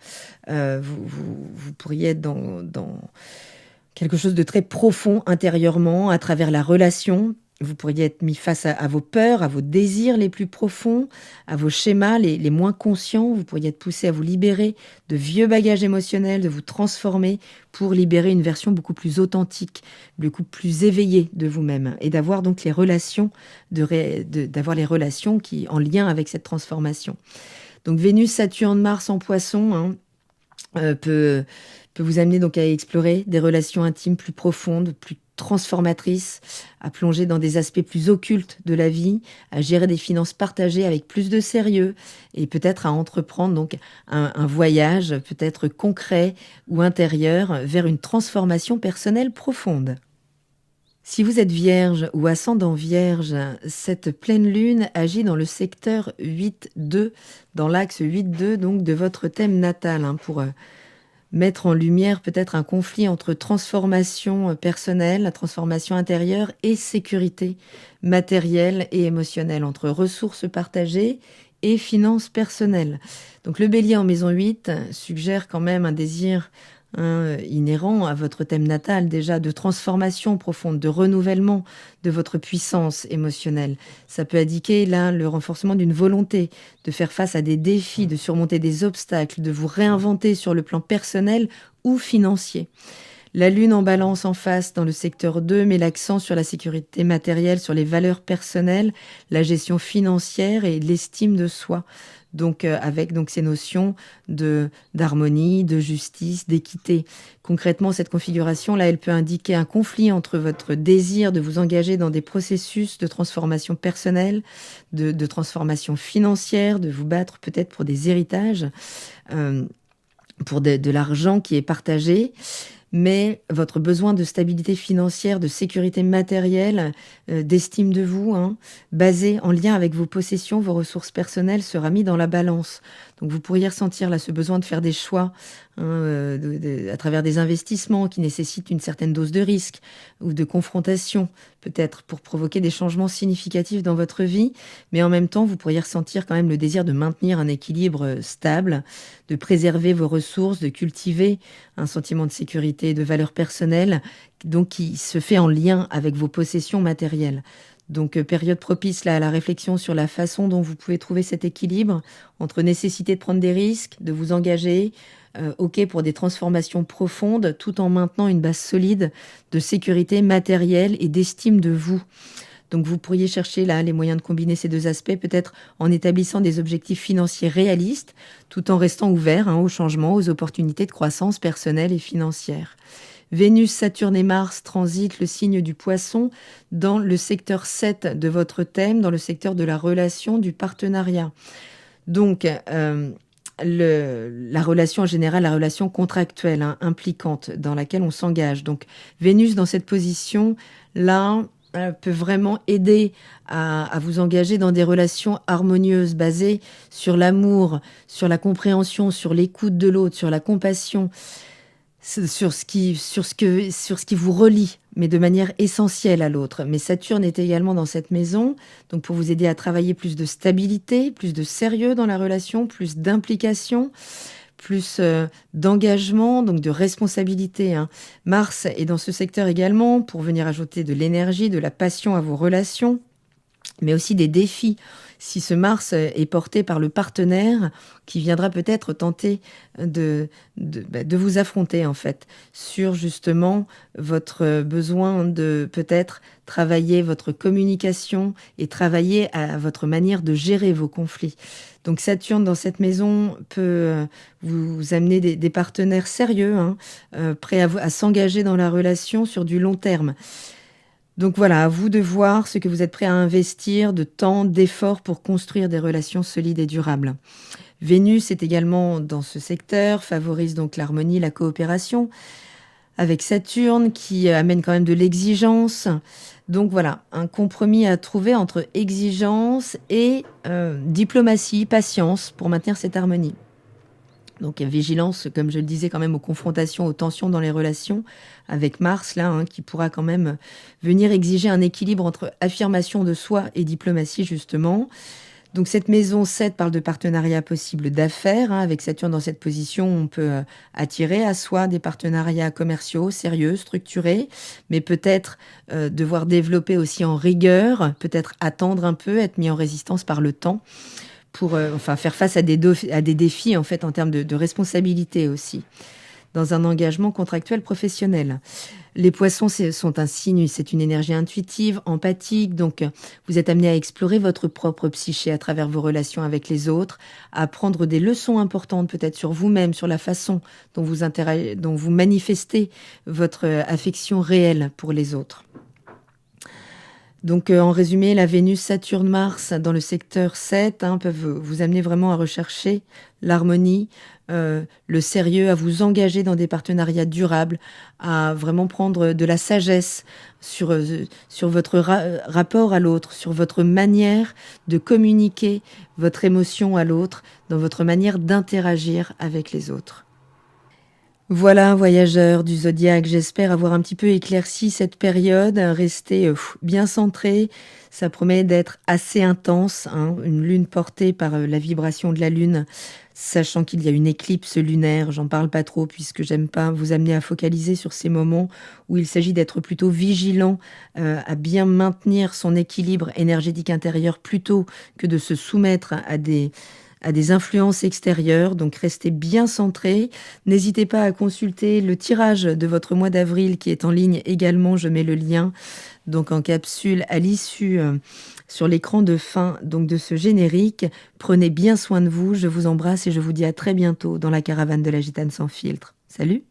Vous pourriez être dans quelque chose de très profond intérieurement, à travers la relation. Vous pourriez être mis face à vos peurs, à vos désirs les plus profonds, à vos schémas les moins conscients. Vous pourriez être poussé à vous libérer de vieux bagages émotionnels, de vous transformer pour libérer une version beaucoup plus authentique, beaucoup plus éveillée de vous-même et d'avoir donc les relations, d'avoir les relations qui en lien avec cette transformation. Donc Vénus, Saturne, Mars en Poisson peut vous amener donc à explorer des relations intimes plus profondes, plus transformatrices, à plonger dans des aspects plus occultes de la vie, à gérer des finances partagées avec plus de sérieux et peut-être à entreprendre donc un voyage peut-être concret ou intérieur vers une transformation personnelle profonde. Si vous êtes vierge ou ascendant vierge, cette pleine lune agit dans le secteur 8-2, dans l'axe 8-2 donc de votre thème natal, pour mettre en lumière peut-être un conflit entre transformation personnelle, la transformation intérieure et sécurité matérielle et émotionnelle, entre ressources partagées et finances personnelles. Donc le bélier en maison 8 suggère quand même un désir inhérent à votre thème natal déjà, de transformation profonde, de renouvellement de votre puissance émotionnelle. Ça peut indiquer là le renforcement d'une volonté de faire face à des défis, de surmonter des obstacles, de vous réinventer sur le plan personnel ou financier. La lune en balance en face dans le secteur 2 met l'accent sur la sécurité matérielle, sur les valeurs personnelles, la gestion financière et l'estime de soi. Donc avec ces notions d'harmonie, de justice, d'équité. Concrètement, cette configuration là, elle peut indiquer un conflit entre votre désir de vous engager dans des processus de transformation personnelle, de transformation financière, de vous battre peut-être pour des héritages, pour de l'argent qui est partagé. Mais votre besoin de stabilité financière, de sécurité matérielle, d'estime de vous, basé en lien avec vos possessions, vos ressources personnelles, sera mis dans la balance. Donc vous pourriez ressentir là ce besoin de faire des choix à travers des investissements qui nécessitent une certaine dose de risque ou de confrontation, peut-être pour provoquer des changements significatifs dans votre vie. Mais en même temps, vous pourriez ressentir quand même le désir de maintenir un équilibre stable, de préserver vos ressources, de cultiver un sentiment de sécurité et de valeur personnelle, donc qui se fait en lien avec vos possessions matérielles. Donc, période propice là, à la réflexion sur la façon dont vous pouvez trouver cet équilibre entre nécessité de prendre des risques, de vous engager, OK pour des transformations profondes, tout en maintenant une base solide de sécurité matérielle et d'estime de vous. Donc, vous pourriez chercher là les moyens de combiner ces deux aspects, peut-être en établissant des objectifs financiers réalistes, tout en restant ouvert aux changements, aux opportunités de croissance personnelle et financière. Vénus, Saturne et Mars transitent le signe du Poisson dans le secteur 7 de votre thème, dans le secteur de la relation, du partenariat. Donc, la relation en général, la relation contractuelle, impliquante, dans laquelle on s'engage. Donc, Vénus dans cette position-là peut vraiment aider à vous engager dans des relations harmonieuses, basées sur l'amour, sur la compréhension, sur l'écoute de l'autre, sur la compassion, sur ce qui vous relie, mais de manière essentielle à l'autre. Mais Saturne est également dans cette maison, donc pour vous aider à travailler plus de stabilité, plus de sérieux dans la relation, plus d'implication, plus d'engagement, donc de responsabilité. Mars est dans ce secteur également pour venir ajouter de l'énergie, de la passion à vos relations, mais aussi des défis. Si ce Mars est porté par le partenaire qui viendra peut-être tenter de vous affronter en fait sur justement votre besoin de peut-être travailler votre communication et travailler à votre manière de gérer vos conflits. Donc Saturne dans cette maison peut vous amener des partenaires sérieux, prêts à s'engager dans la relation sur du long terme. Donc voilà, à vous de voir ce que vous êtes prêt à investir de temps, d'efforts pour construire des relations solides et durables. Vénus est également dans ce secteur, favorise donc l'harmonie, la coopération, avec Saturne qui amène quand même de l'exigence. Donc voilà, un compromis à trouver entre exigence et diplomatie, patience pour maintenir cette harmonie. Donc vigilance, comme je le disais, quand même aux confrontations, aux tensions dans les relations avec Mars, là, qui pourra quand même venir exiger un équilibre entre affirmation de soi et diplomatie, justement. Donc cette maison 7 parle de partenariats possibles d'affaires. Avec Saturne dans cette position, on peut attirer à soi des partenariats commerciaux sérieux, structurés, mais peut-être devoir développer aussi en rigueur, peut-être attendre un peu, être mis en résistance par le temps, pour faire face à des défis en fait en termes de responsabilité aussi, dans un engagement contractuel professionnel. Les poissons sont un signe, c'est une énergie intuitive, empathique, donc vous êtes amené à explorer votre propre psyché à travers vos relations avec les autres, à prendre des leçons importantes peut-être sur vous-même, sur la façon dont vous manifestez votre affection réelle pour les autres. Donc, en résumé, la Vénus, Saturne, Mars dans le secteur 7 peuvent vous amener vraiment à rechercher l'harmonie, le sérieux, à vous engager dans des partenariats durables, à vraiment prendre de la sagesse sur votre rapport à l'autre, sur votre manière de communiquer votre émotion à l'autre, dans votre manière d'interagir avec les autres. Voilà, voyageurs du zodiaque, j'espère avoir un petit peu éclairci cette période. Restez bien centrés. Ça promet d'être assez intense, hein. Une lune portée par la vibration de la lune, sachant qu'il y a une éclipse lunaire. J'en parle pas trop puisque j'aime pas vous amener à focaliser sur ces moments où il s'agit d'être plutôt vigilant, à bien maintenir son équilibre énergétique intérieur plutôt que de se soumettre à des influences extérieures. Donc restez bien centrés. N'hésitez pas à consulter le tirage de votre mois d'avril qui est en ligne également. Je mets le lien donc en capsule à l'issue sur l'écran de fin donc de ce générique. Prenez bien soin de vous. Je vous embrasse et je vous dis à très bientôt dans la caravane de la Gitane sans filtre. Salut!